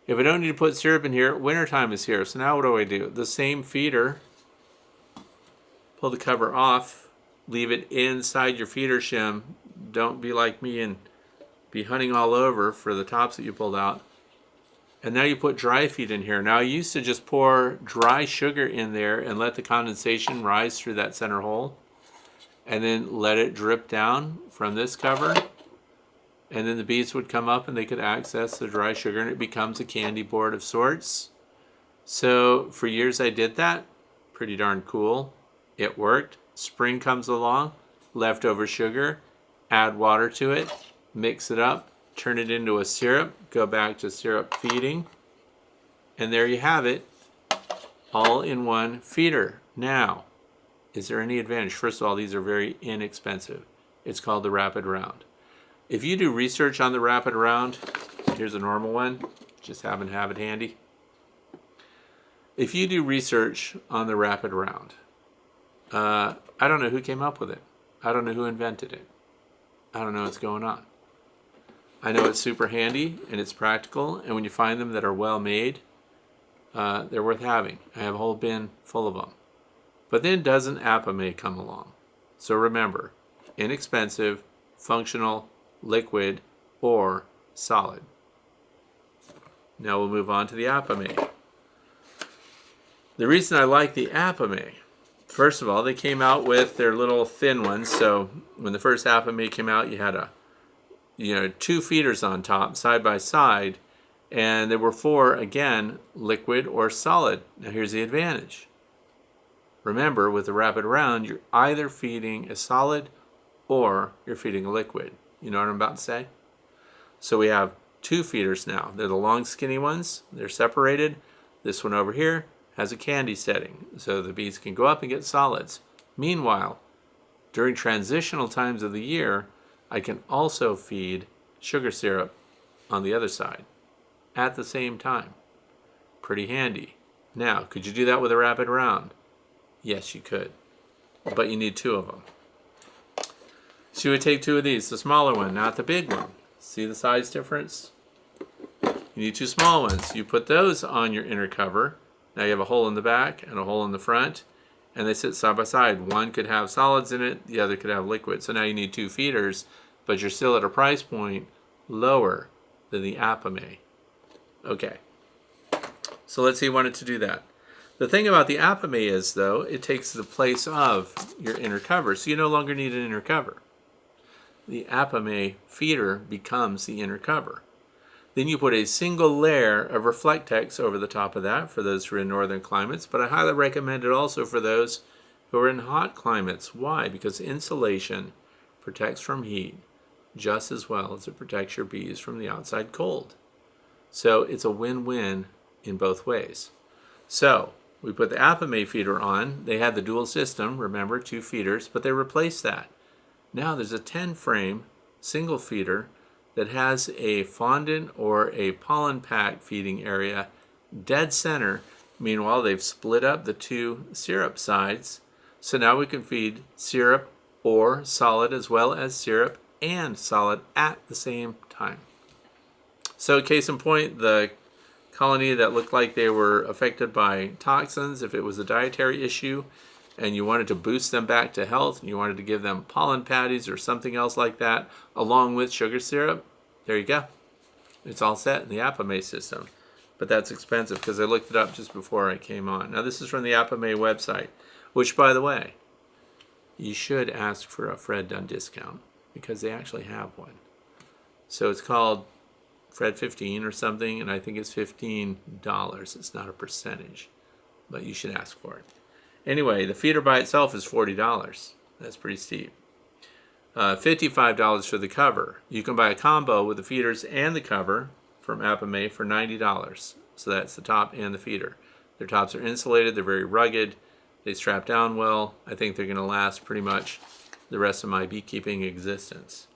if I don't need to put syrup in here, wintertime is here. So now what do? The same feeder, pull the cover off, leave it inside your feeder shim. Don't be like me and be hunting all over for the tops that you pulled out. And now you put dry feed in here. Now I used to just pour dry sugar in there and let the condensation rise through that center hole. And then let it drip down from this cover. And then the bees would come up and they could access the dry sugar and it becomes a candy board of sorts. So for years I did that. Pretty darn cool. It worked. Spring comes along, leftover sugar, add water to it, mix it up, turn it into a syrup, go back to syrup feeding. And there you have it, all in one feeder. Now, is there any advantage? First of all, these are very inexpensive. It's called the Rapid Round. If you do research on the Rapid Round, here's a normal one, just happen to have it handy. If you do research on the Rapid Round, I don't know who came up with it. I don't know who invented it. I don't know what's going on. I know it's super handy and it's practical, and when you find them that are well made, they're worth having. I have a whole bin full of them. But then doesn't Apimaye come along? So remember, inexpensive, functional, liquid, or solid. Now we'll move on to the Apimaye. The reason I like the Apimaye, first of all, they came out with their little thin ones. So when the first Apimaye came out, you had 2 feeders on top, side by side, and there were 4, again, liquid or solid. Now here's the advantage. Remember, with the Rapid Round, you're either feeding a solid or you're feeding a liquid. You know what I'm about to say? So we have 2 feeders now. They're the long, skinny ones. They're separated. This one over here has a candy setting, so the bees can go up and get solids. Meanwhile, during transitional times of the year, I can also feed sugar syrup on the other side at the same time. Pretty handy. Now, could you do that with a Rapid Round? Yes, you could, but you need 2 of them. So you would take 2 of these, the smaller one, not the big one. See the size difference? You need 2 small ones. You put those on your inner cover. Now you have a hole in the back and a hole in the front, and they sit side by side. One could have solids in it, the other could have liquid. So now you need 2 feeders, but you're still at a price point lower than the Apimaye. Okay, so let's say you wanted to do that. The thing about the Apimaye is, though, it takes the place of your inner cover, so you no longer need an inner cover. The Apimaye feeder becomes the inner cover. Then you put a single layer of Reflectex over the top of that for those who are in northern climates, but I highly recommend it also for those who are in hot climates. Why? Because insulation protects from heat just as well as it protects your bees from the outside cold. So it's a win-win in both ways. So we put the Apimaye feeder on. They had the dual system, remember, 2 feeders, but they replaced that. Now there's a 10-frame single feeder that has a fondant or a pollen pack feeding area dead center. Meanwhile, they've split up the 2 syrup sides. So now we can feed syrup or solid as well as syrup and solid at the same time. So case in point, the colony that looked like they were affected by toxins, if it was a dietary issue and you wanted to boost them back to health and you wanted to give them pollen patties or something else like that along with sugar syrup, there you go. It's all set in the Apimaye system. But that's expensive because I looked it up just before I came on. Now this is from the Apimaye website, which, by the way, you should ask for a Fred Dunn discount because they actually have one. So it's called Fred 15 or something, and I think it's $15. It's not a percentage, but you should ask for it. Anyway, the feeder by itself is $40. That's pretty steep. $55 for the cover. You can buy a combo with the feeders and the cover from Apimaye for $90. So that's the top and the feeder. Their tops are insulated. They're very rugged. They strap down well. I think they're going to last pretty much the rest of my beekeeping existence.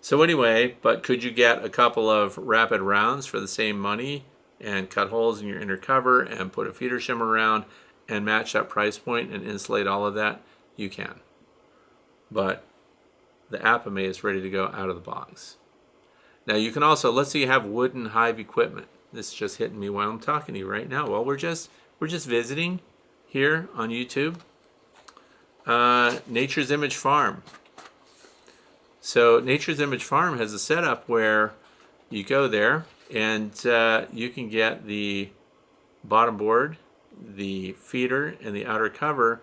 So anyway, but could you get a couple of Rapid Rounds for the same money and cut holes in your inner cover and put a feeder shimmer around and match that price point and insulate all of that? You can. But the Apimaye is ready to go out of the box. Now you can also, let's say you have wooden hive equipment. This is just hitting me while I'm talking to you right now. Well, we're just visiting here on YouTube. Nature's Image Farm. So Nature's Image Farm has a setup where you go there and you can get the bottom board, the feeder, and the outer cover.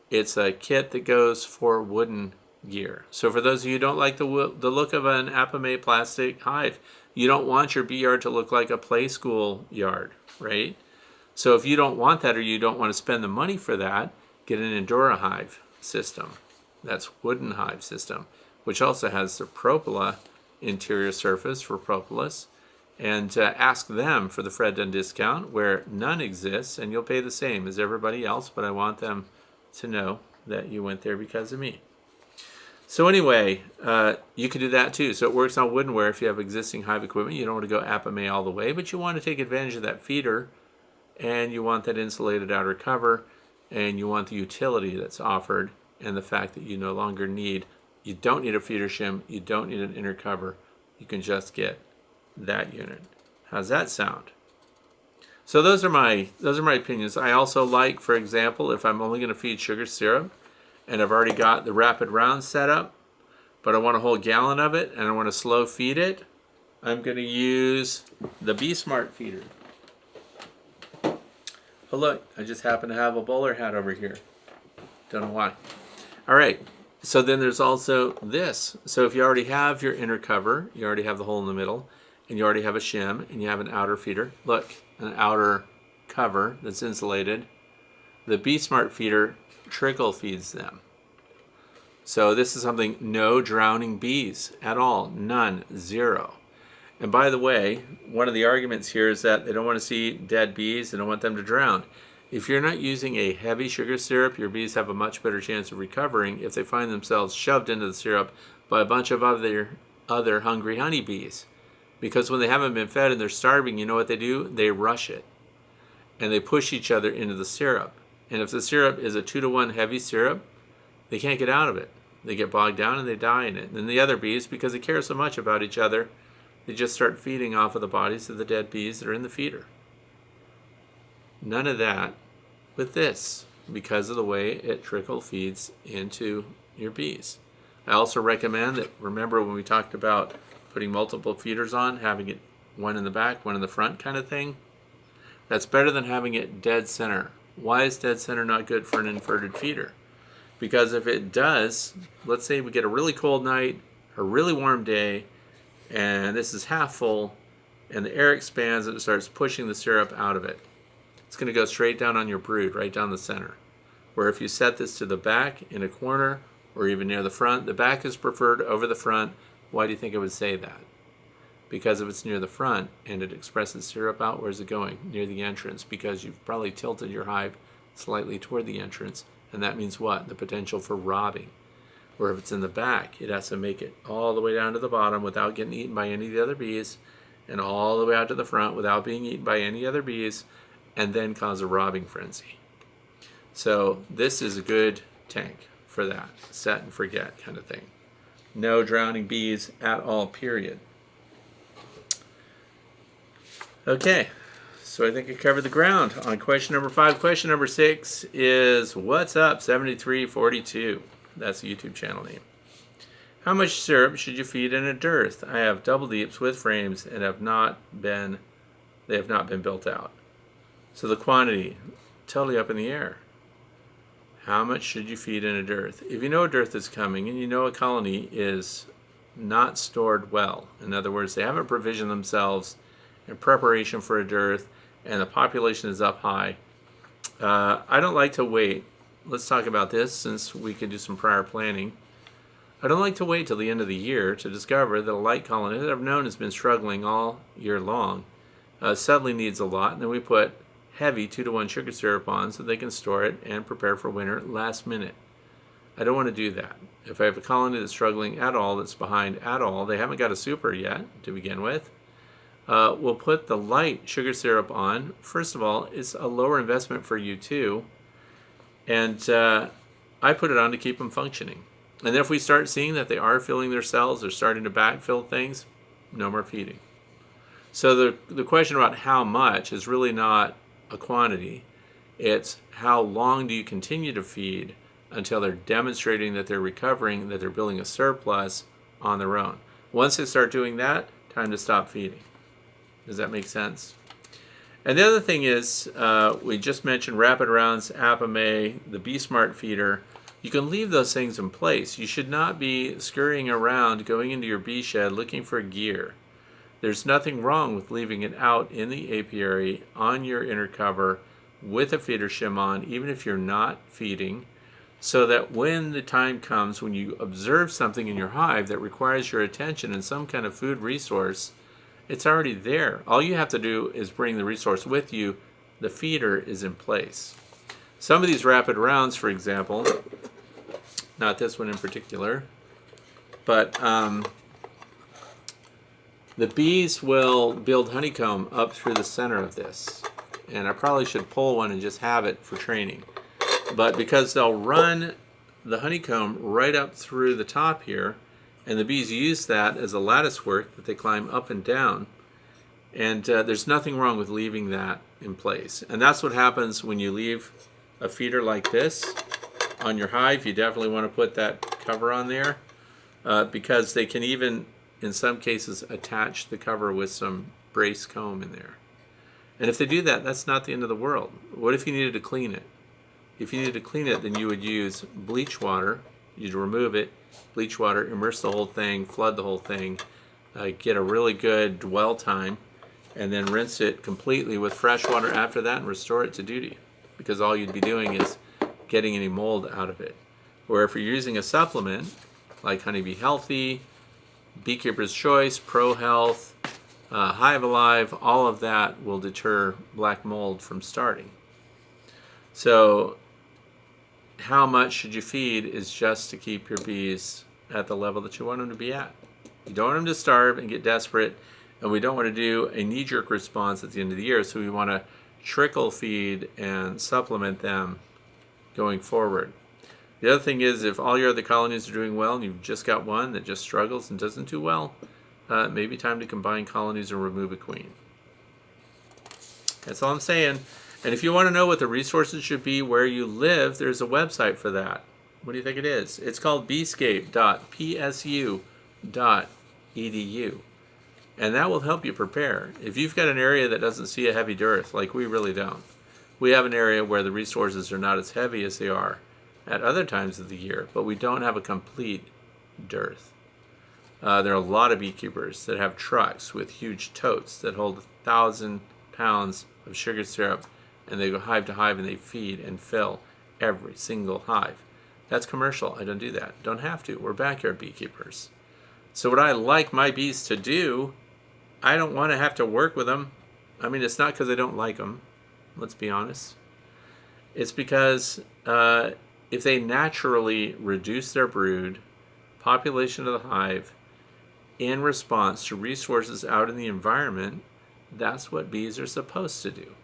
It's a kit that goes for wooden gear. So for those of you who don't like the look of an Apimaye plastic hive, you don't want your bee yard to look like a play school yard, right? So if you don't want that or you don't want to spend the money for that, get an Endura hive system. That's wooden hive system, which also has the propolis interior surface for propolis. And ask them for the Fred Dunn discount where none exists, and you'll pay the same as everybody else, but I want them to know that you went there because of me. So anyway, you can do that too. So it works on woodenware if you have existing hive equipment. You don't want to go Apimaye all the way, but you want to take advantage of that feeder, and you want that insulated outer cover, and you want the utility that's offered, and the fact that you no longer need, you don't need a feeder shim, you don't need an inner cover. You can just get that unit. How's that sound? So those are my opinions. I also like, for example, if I'm only going to feed sugar syrup, and I've already got the rapid round set up, but I want a whole gallon of it, and I want to slow feed it, I'm going to use the Be Smart feeder. Oh look, I just happen to have a bowler hat over here. Don't know why. All right, so then there's also this. So if you already have your inner cover, you already have the hole in the middle, and you already have a shim, and you have an outer feeder. Look, an outer cover that's insulated. The Be Smart feeder trickle feeds them. So this is something, no drowning bees at all, none, zero. And by the way, one of the arguments here is that they don't want to see dead bees, they don't want them to drown. If you're not using a heavy sugar syrup, your bees have a much better chance of recovering if they find themselves shoved into the syrup by a bunch of other hungry honeybees. Because when they haven't been fed and they're starving, you know what they do? They rush it. And they push each other into the syrup. And if the syrup is a 2-to-1 heavy syrup, they can't get out of it. They get bogged down and they die in it. And then the other bees, because they care so much about each other, they just start feeding off of the bodies of the dead bees that are in the feeder. None of that with this, because of the way it trickle feeds into your bees. I also recommend that, remember when we talked about putting multiple feeders on, having it one in the back, one in the front kind of thing? That's better than having it dead center. Why is dead center not good for an inverted feeder? Because if it does, let's say we get a really cold night, a really warm day, and this is half full, and the air expands and it starts pushing the syrup out of it. It's going to go straight down on your brood, right down the center. Where if you set this to the back, in a corner, or even near the front, the back is preferred over the front. Why do you think I would say that? Because if it's near the front and it expresses syrup out, where's it going? Near the entrance, because you've probably tilted your hive slightly toward the entrance, and that means what? The potential for robbing. Or if it's in the back, it has to make it all the way down to the bottom without getting eaten by any of the other bees, and all the way out to the front without being eaten by any other bees, and then cause a robbing frenzy. So this is a good tank for that. Set and forget kind of thing. No drowning bees at all, period. Okay, so I think I covered the ground on question number 5. Question number 6 is, what's up 7342? That's the YouTube channel name. How much syrup should you feed in a dearth? I have double deeps with frames and they have not been built out. So the quantity, totally up in the air. How much should you feed in a dearth? If you know a dearth is coming and you know a colony is not stored well, in other words, they haven't provisioned themselves in preparation for a dearth and the population is up high, I don't like to wait. Let's talk about this since we can do some prior planning. I don't like to wait till the end of the year to discover that a light colony that I've known has been struggling all year long suddenly needs a lot, and then we put heavy 2-to-1 sugar syrup on so they can store it and prepare for winter last minute. I don't want to do that. If I have a colony that's struggling at all, that's behind at all, they haven't got a super yet to begin with, we'll put the light sugar syrup on. First of all, it's a lower investment for you too, and I put it on to keep them functioning. And then if we start seeing that they are filling their cells, they're starting to backfill things, no more feeding. So the question about how much is really not a quantity. It's how long do you continue to feed until they're demonstrating that they're recovering, that they're building a surplus on their own. Once they start doing that, time to stop feeding. Does that make sense? And the other thing is, we just mentioned Rapid Rounds, Apimaye, the Be Smart feeder. You can leave those things in place. You should not be scurrying around, going into your bee shed looking for gear. There's nothing wrong with leaving it out in the apiary on your inner cover with a feeder shim on, even if you're not feeding, so that when the time comes when you observe something in your hive that requires your attention and some kind of food resource, it's already there. All you have to do is bring the resource with you. The feeder is in place. Some of these Rapid Rounds, for example, not this one in particular, but the bees will build honeycomb up through the center of this. And I probably should pull one and just have it for training. But because they'll run the honeycomb right up through the top here, and the bees use that as a lattice work that they climb up and down, And there's nothing wrong with leaving that in place. And that's what happens when you leave a feeder like this on your hive. You definitely want to put that cover on there because they can even, in some cases, attach the cover with some brace comb in there. And if they do that, that's not the end of the world. What if you needed to clean it? If you needed to clean it, then you would use bleach water. You'd remove it, bleach water, immerse the whole thing, flood the whole thing, get a really good dwell time, and then rinse it completely with fresh water after that and restore it to duty. Because all you'd be doing is getting any mold out of it. Or if you're using a supplement, like Honeybee Healthy, Beekeeper's Choice, Pro Health, Hive Alive, all of that will deter black mold from starting. So how much should you feed is just to keep your bees at the level that you want them to be at. You don't want them to starve and get desperate, and we don't want to do a knee-jerk response at the end of the year, so we want to trickle feed and supplement them going forward. The other thing is, if all your other colonies are doing well and you've just got one that just struggles and doesn't do well, maybe time to combine colonies and remove a queen. That's all I'm saying. And if you want to know what the resources should be where you live, there's a website for that. What do you think it is? It's called beescape.psu.edu. And that will help you prepare. If you've got an area that doesn't see a heavy dearth, like we really don't, we have an area where the resources are not as heavy as they are at other times of the year, but we don't have a complete dearth. There are a lot of beekeepers that have trucks with huge totes that hold 1,000 pounds of sugar syrup, and they go hive to hive and they feed and fill every single hive. That's commercial. I don't do that. Don't have to. We're backyard beekeepers. So what I like my bees to do, I don't want to have to work with them. I mean, it's not because I don't like them. Let's be honest. It's because if they naturally reduce their brood, population of the hive, in response to resources out in the environment, that's what bees are supposed to do.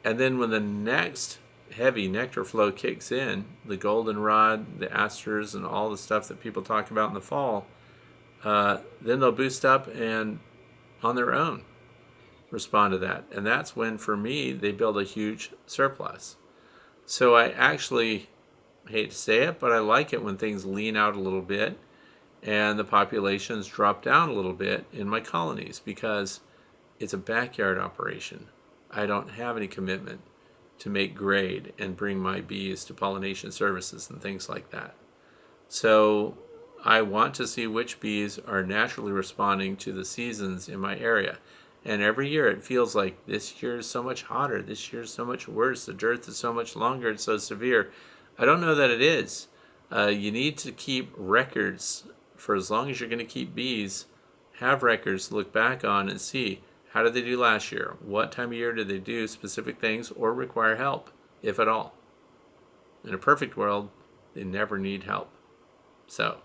And then when the next heavy nectar flow kicks in, the goldenrod, the asters, and all the stuff that people talk about in the fall, then they'll boost up and on their own respond to that. And that's when, for me, they build a huge surplus. So I actually hate to say it, but I like it when things lean out a little bit and the populations drop down a little bit in my colonies, because it's a backyard operation. I don't have any commitment to make grade and bring my bees to pollination services and things like that. So I want to see which bees are naturally responding to the seasons in my area. And every year it feels like this year is so much hotter, this year is so much worse, the dearth is so much longer, it's so severe. I don't know that it is. You need to keep records for as long as you're going to keep bees. Have records to look back on and see, how did they do last year? What time of year did they do specific things or require help, if at all? In a perfect world, they never need help. So,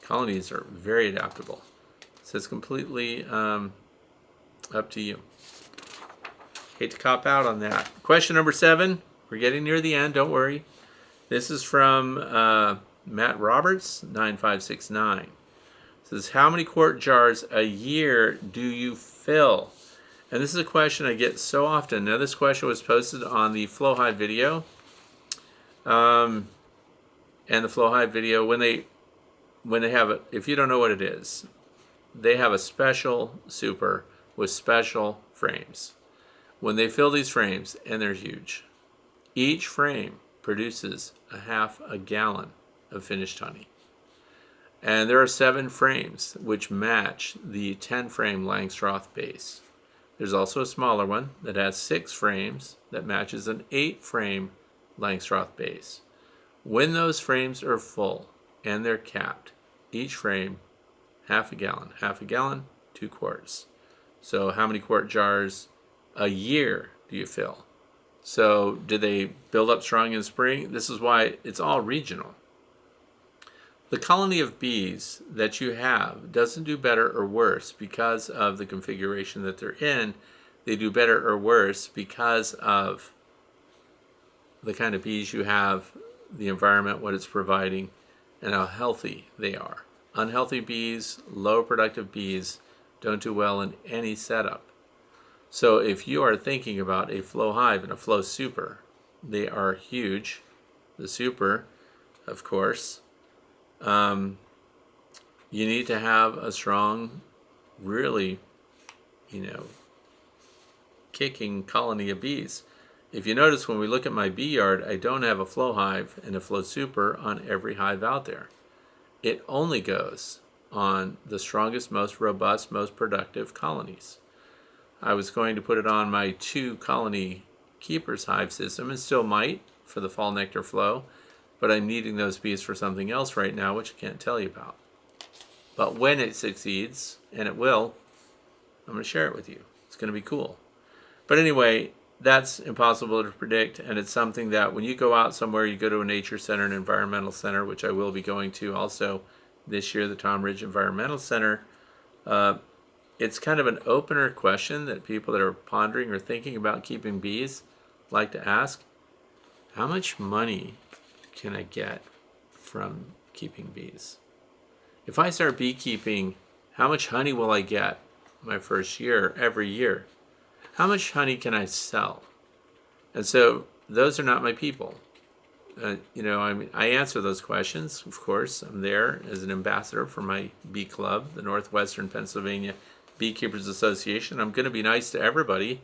colonies are very adaptable. So it's completely up to you. Hate to cop out on that. Question number 7. We're getting near the end, don't worry. This is from Matt Roberts, 9569. It says, how many quart jars a year do you fill? And this is a question I get so often. Now, this question was posted on the Flow Hive video. And the Flow Hive video, when they have it, if you don't know what it is, they have a special super with special frames. When they fill these frames, and they're huge, each frame produces a half a gallon of finished honey. And there are 7 frames which match the 10 frame Langstroth base. There's also a smaller one that has 6 frames that matches an 8 frame Langstroth base. When those frames are full and they're capped, each frame half a gallon, 2 quarts. So how many quart jars a year do you fill? So do they build up strong in spring? This is why it's all regional. The colony of bees that you have doesn't do better or worse because of the configuration that they're in. They do better or worse because of the kind of bees you have, the environment, what it's providing, and how healthy they are. Unhealthy bees, low productive bees don't do well in any setup. So if you are thinking about a flow hive and a flow super, they are huge. The super, of course, you need to have a strong, really, kicking colony of bees. If you notice, when we look at my bee yard, I don't have a flow hive and a flow super on every hive out there. It only goes on the strongest, most robust, most productive colonies. I was going to put it on my 2 colony keepers hive system, and still might for the fall nectar flow, but I'm needing those bees for something else right now, which I can't tell you about. But when it succeeds, and it will, I'm going to share it with you. It's going to be cool. But anyway, that's impossible to predict, and it's something that when you go out somewhere, you go to a nature center, an environmental center, which I will be going to also this year, the Tom Ridge Environmental Center. It's kind of an opener question that people that are pondering or thinking about keeping bees like to ask. How much money can I get from keeping bees? If I start beekeeping, how much honey will I get my first year, every year? How much honey can I sell? And so those are not my people. I answer those questions, of course. I'm there as an ambassador for my bee club, the Northwestern Pennsylvania Beekeepers Association. I'm going to be nice to everybody,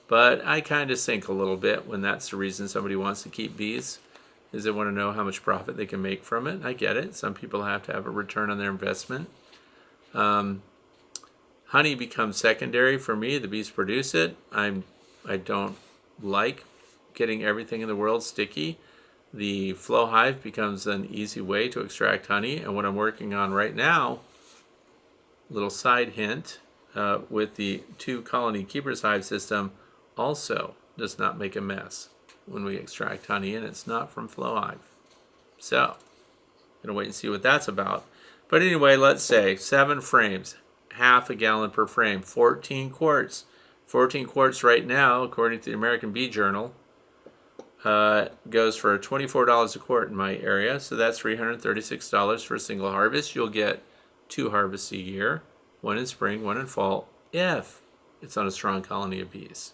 but I kind of sink a little bit when that's the reason somebody wants to keep bees, is they want to know how much profit they can make from it. I get it. Some people have to have a return on their investment. Honey becomes secondary for me. The bees produce it. I don't like getting everything in the world sticky. The flow hive becomes an easy way to extract honey. And what I'm working on right now, little side hint, with the 2 colony keepers hive system, also does not make a mess when we extract honey, and it's not from flow hive. So, I'm gonna wait and see what that's about. But anyway, let's say 7 frames, half a gallon per frame, 14 quarts. 14 quarts right now, according to the American Bee Journal, goes for $24 a quart in my area. So that's $336 for a single harvest. You'll get 2 harvests a year, one in spring, one in fall, if it's on a strong colony of bees.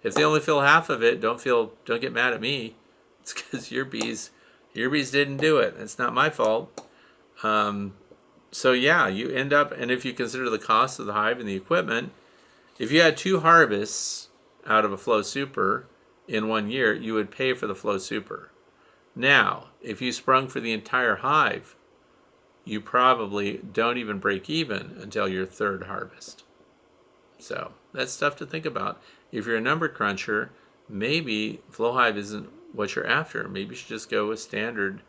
If they only fill half of it, don't get mad at me. It's because your bees didn't do it. It's not my fault. So yeah, you end up, and if you consider the cost of the hive and the equipment, if you had 2 harvests out of a flow super in 1 year, you would pay for the flow super. Now, if you sprung for the entire hive, you probably don't even break even until your 3rd harvest. So that's stuff to think about. If you're a number cruncher, maybe flow hive isn't what you're after. Maybe you should just go with standard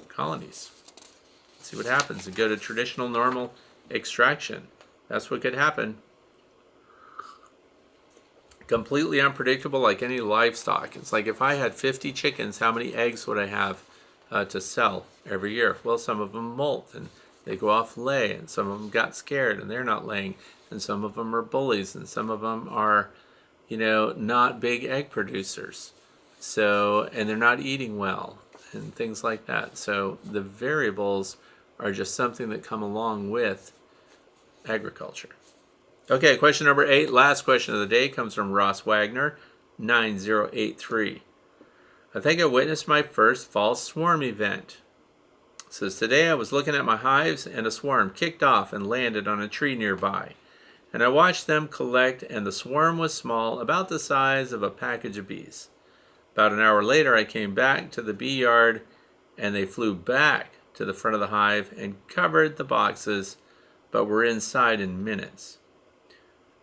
colonies. See what happens, and go to traditional normal extraction. That's what could happen. Completely unpredictable, like any livestock. It's like if I had 50 chickens, how many eggs would I have to sell every year? Well, some of them molt and they go off lay, and some of them got scared and they're not laying, and some of them are bullies, and some of them are, not big egg producers. So, and they're not eating well and things like that. So the variables are just something that come along with agriculture. Okay, question number 8, last question of the day, comes from Ross Wagner, 9083. I think I witnessed my first fall swarm event. It says, today I was looking at my hives and a swarm kicked off and landed on a tree nearby. And I watched them collect, and the swarm was small, about the size of a package of bees. About an hour later, I came back to the bee yard, and they flew back to the front of the hive and covered the boxes, but were inside in minutes.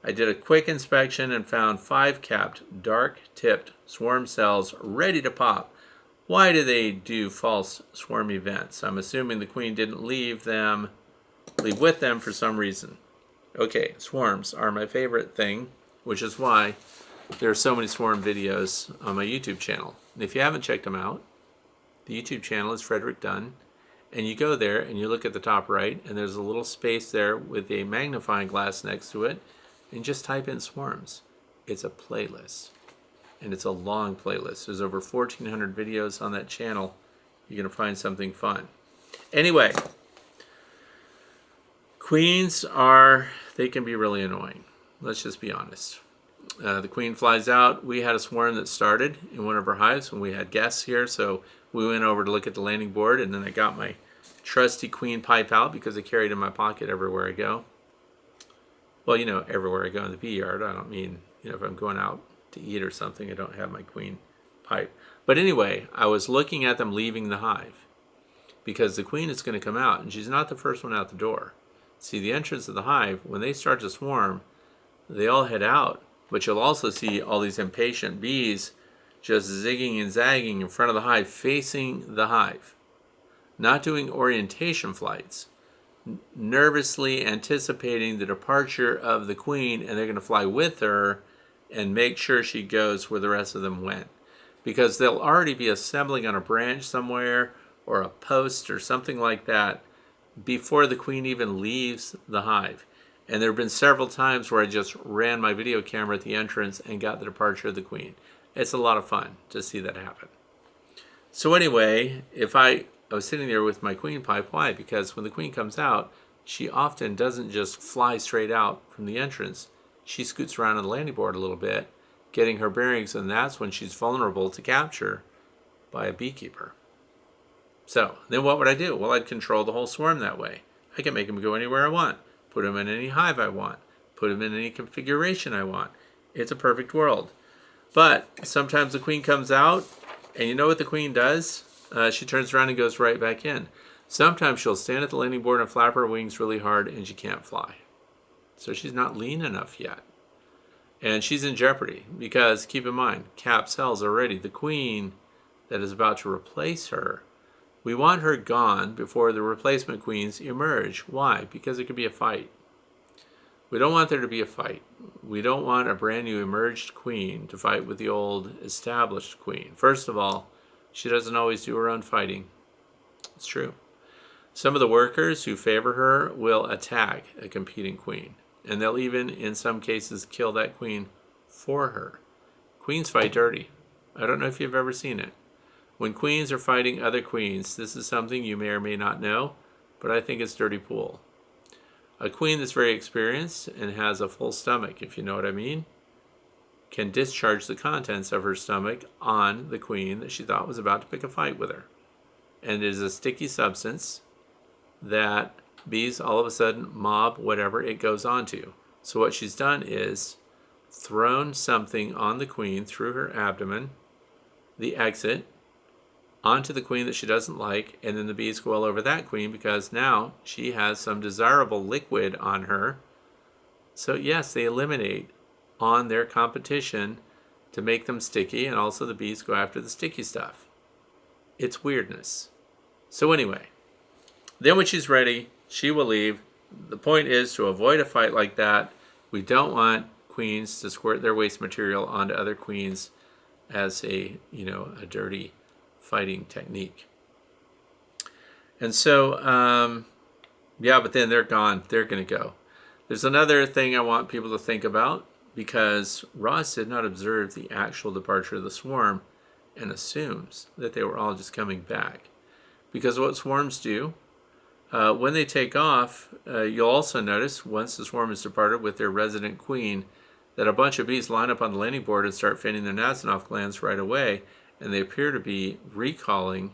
I did a quick inspection and found 5 capped, dark-tipped swarm cells ready to pop. Why do they do false swarm events? I'm assuming the queen didn't leave with them for some reason. Okay, swarms are my favorite thing, which is why there are so many swarm videos on my YouTube channel. And if you haven't checked them out, the YouTube channel is Frederick Dunn. And you go there and you look at the top right, and there's a little space there with a magnifying glass next to it, and just type in swarms. It's a playlist, and it's a long playlist. There's over 1,400 videos on that channel. You're going to find something fun. Anyway, Queens they can be really annoying. Let's just be honest. The queen flies out. We had a swarm that started in one of our hives when we had guests here, so we went over to look at the landing board, and then I got my trusty queen pipe out because I carry it in my pocket everywhere I go. Well, everywhere I go in the bee yard. I don't mean, if I'm going out to eat or something, I don't have my queen pipe. But anyway, I was looking at them leaving the hive because the queen is going to come out, and she's not the first one out the door. See, the entrance of the hive, when they start to swarm, they all head out. But you'll also see all these impatient bees just zigging and zagging in front of the hive, facing the hive. Not doing orientation flights. Nervously anticipating the departure of the queen, and they're going to fly with her and make sure she goes where the rest of them went. Because they'll already be assembling on a branch somewhere or a post or something like that before the queen even leaves the hive. And there have been several times where I just ran my video camera at the entrance and got the departure of the queen. It's a lot of fun to see that happen. So anyway, I was sitting there with my queen pipe. Why? Because when the queen comes out, she often doesn't just fly straight out from the entrance. She scoots around on the landing board a little bit, getting her bearings, and that's when she's vulnerable to capture by a beekeeper. So then what would I do? Well, I'd control the whole swarm that way. I can make them go anywhere I want. Put them in any hive I want. Put them in any configuration I want. It's a perfect world. But sometimes the queen comes out, and you know what the queen does? She turns around and goes right back in. Sometimes she'll stand at the landing board and flap her wings really hard, and she can't fly. So she's not lean enough yet. And she's in jeopardy because, keep in mind, Cap sells already. The queen that is about to replace her, we want her gone before the replacement queens emerge. Why? Because it could be a fight. We don't want there to be a fight. We don't want a brand new emerged queen to fight with the old established queen. First of all, she doesn't always do her own fighting. It's true. Some of the workers who favor her will attack a competing queen, and they'll even, in some cases, kill that queen for her. Queens fight dirty. I don't know if you've ever seen it. When queens are fighting other queens, this is something you may or may not know, but I think it's dirty pool. A queen that's very experienced and has a full stomach, if you know what I mean, can discharge the contents of her stomach on the queen that she thought was about to pick a fight with her. And it is a sticky substance that bees all of a sudden mob whatever it goes onto. So what she's done is thrown something on the queen through her abdomen, the exit, onto the queen that she doesn't like, and then the bees go all over that queen because now she has some desirable liquid on her. So yes, they eliminate on their competition to make them sticky, and also the bees go after the sticky stuff. It's weirdness. So anyway, then when she's ready, she will leave. The point is to avoid a fight like that. We don't want queens to squirt their waste material onto other queens as a dirty fighting technique. And so, but then they're gone. They're going to go. There's another thing I want people to think about, because Ross did not observe the actual departure of the swarm and assumes that they were all just coming back. Because what swarms do, when they take off, you'll also notice once the swarm has departed with their resident queen, that a bunch of bees line up on the landing board and start fanning their Nasonov glands right away, and they appear to be recalling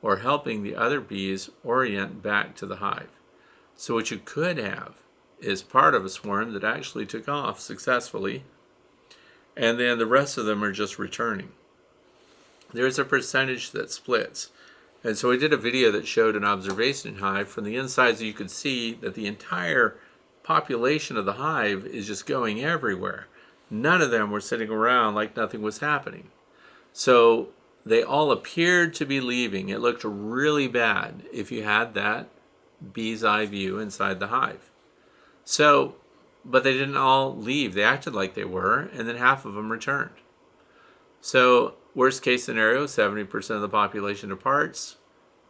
or helping the other bees orient back to the hive. So what you could have is part of a swarm that actually took off successfully, and then the rest of them are just returning. There's a percentage that splits. And so we did a video that showed an observation hive. From the inside, so you could see that the entire population of the hive is just going everywhere. None of them were sitting around like nothing was happening. So they all appeared to be leaving. It looked really bad if you had that bee's eye view inside the hive. So, but they didn't all leave. They acted like they were, and then half of them returned. So, worst case scenario, 70% of the population departs.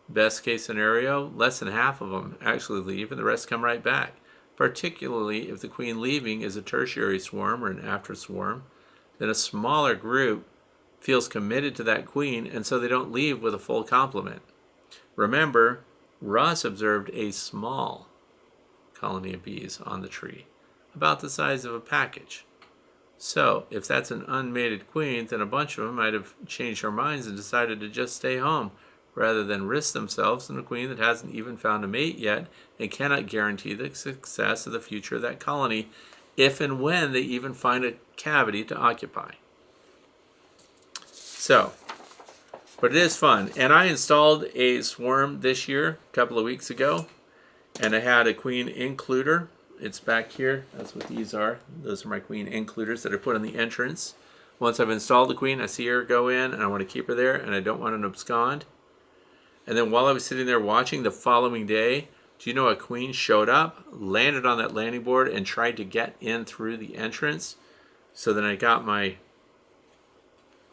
Best case scenario, less than half of them actually leave, and the rest come right back. Particularly if the queen leaving is a tertiary swarm or an after swarm, then a smaller group feels committed to that queen, and so they don't leave with a full complement. Remember, Ross observed a small colony of bees on the tree, about the size of a package. So if that's an unmated queen, then a bunch of them might have changed their minds and decided to just stay home rather than risk themselves in a queen that hasn't even found a mate yet and cannot guarantee the success of the future of that colony if and when they even find a cavity to occupy. So, but it is fun. And I installed a swarm this year, a couple of weeks ago, and I had a queen includer. It's back here. That's what these are. Those are my queen includers that I put on the entrance. Once I've installed the queen, I see her go in, and I want to keep her there, and I don't want an abscond. And then while I was sitting there watching the following day, do you know a queen showed up, landed on that landing board, and tried to get in through the entrance? So then I got my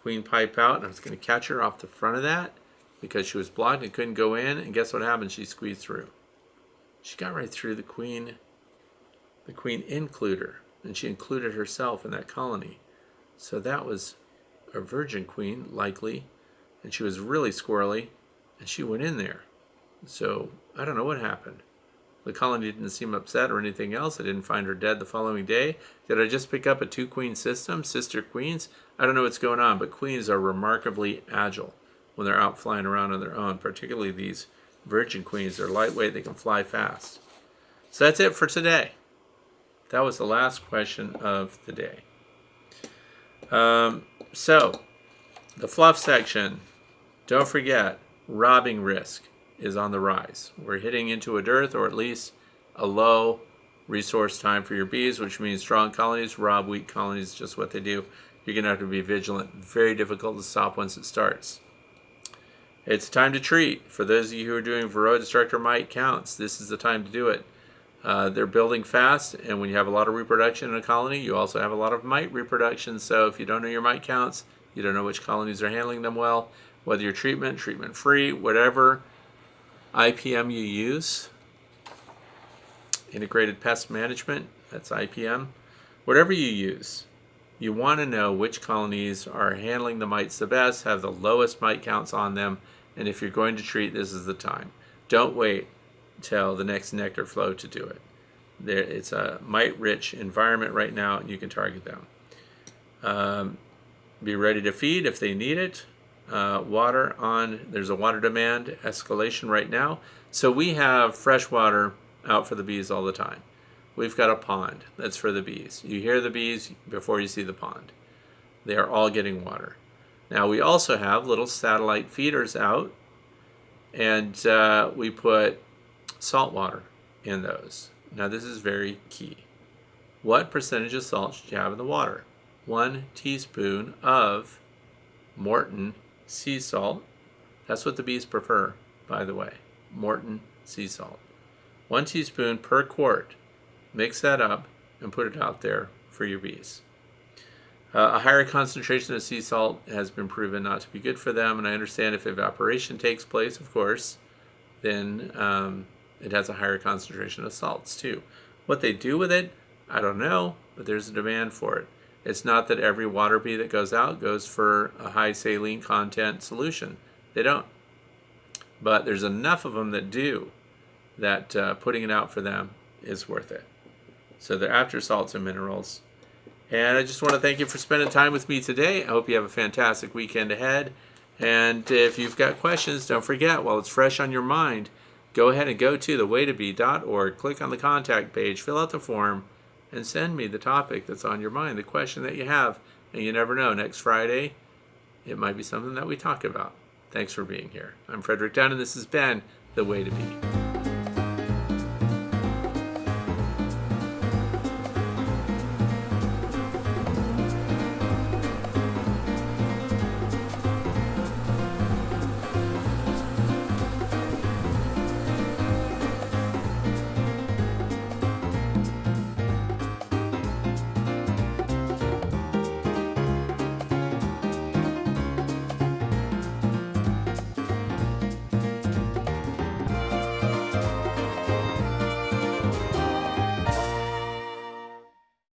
queen pipe out, and I was going to catch her off the front of that because she was blocked and couldn't go in. And guess what happened? She squeezed through. She got right through the queen includer, and she included herself in that colony. So that was a virgin queen, likely, and she was really squirrely, and she went in there. So I don't know what happened. The colony didn't seem upset or anything else. I didn't find her dead the following day. Did I just pick up a 2-queen system, sister queens? I don't know what's going on, but queens are remarkably agile when they're out flying around on their own, particularly these virgin queens. They're lightweight, they can fly fast. So that's it for today. That was the last question of the day. So, the fluff section, don't forget, robbing risk is on the rise. We're hitting into a dearth, or at least a low resource time for your bees, which means strong colonies rob weak colonies, just what they do. You're going to have to be vigilant. Very difficult to stop once it starts. It's time to treat. For those of you who are doing Varroa destructor mite counts, this is the time to do it. They're building fast, and when you have a lot of reproduction in a colony, you also have a lot of mite reproduction. So if you don't know your mite counts, you don't know which colonies are handling them well, whether you're treatment-free, whatever IPM you use, integrated pest management, that's IPM, whatever you use, you want to know which colonies are handling the mites the best, have the lowest mite counts on them, and if you're going to treat, this is the time. Don't wait till the next nectar flow to do it. It's a mite-rich environment right now, and you can target them. Be ready to feed if they need it. There's a water demand escalation right now. So we have fresh water out for the bees all the time. We've got a pond that's for the bees. You hear the bees before you see the pond. They are all getting water. Now we also have little satellite feeders out, and we put salt water in those. Now this is very key. What percentage of salt should you have in the water? 1 teaspoon of Morton sea salt. That's what the bees prefer, by the way. Morton sea salt. 1 teaspoon per quart. Mix that up and put it out there for your bees. A higher concentration of sea salt has been proven not to be good for them, and I understand if evaporation takes place, of course, then it has a higher concentration of salts too. What they do with it, I don't know, but there's a demand for it. It's not that every water bee that goes out goes for a high saline content solution. They don't. But there's enough of them that do that putting it out for them is worth it. So they're after salts and minerals. And I just want to thank you for spending time with me today. I hope you have a fantastic weekend ahead. And if you've got questions, don't forget, while it's fresh on your mind, go ahead and go to thewaytobee.org, click on the contact page, fill out the form, and send me the topic that's on your mind, the question that you have. And you never know, next Friday, it might be something that we talk about. Thanks for being here. I'm Frederick Dunn, and this has been The Way to Bee.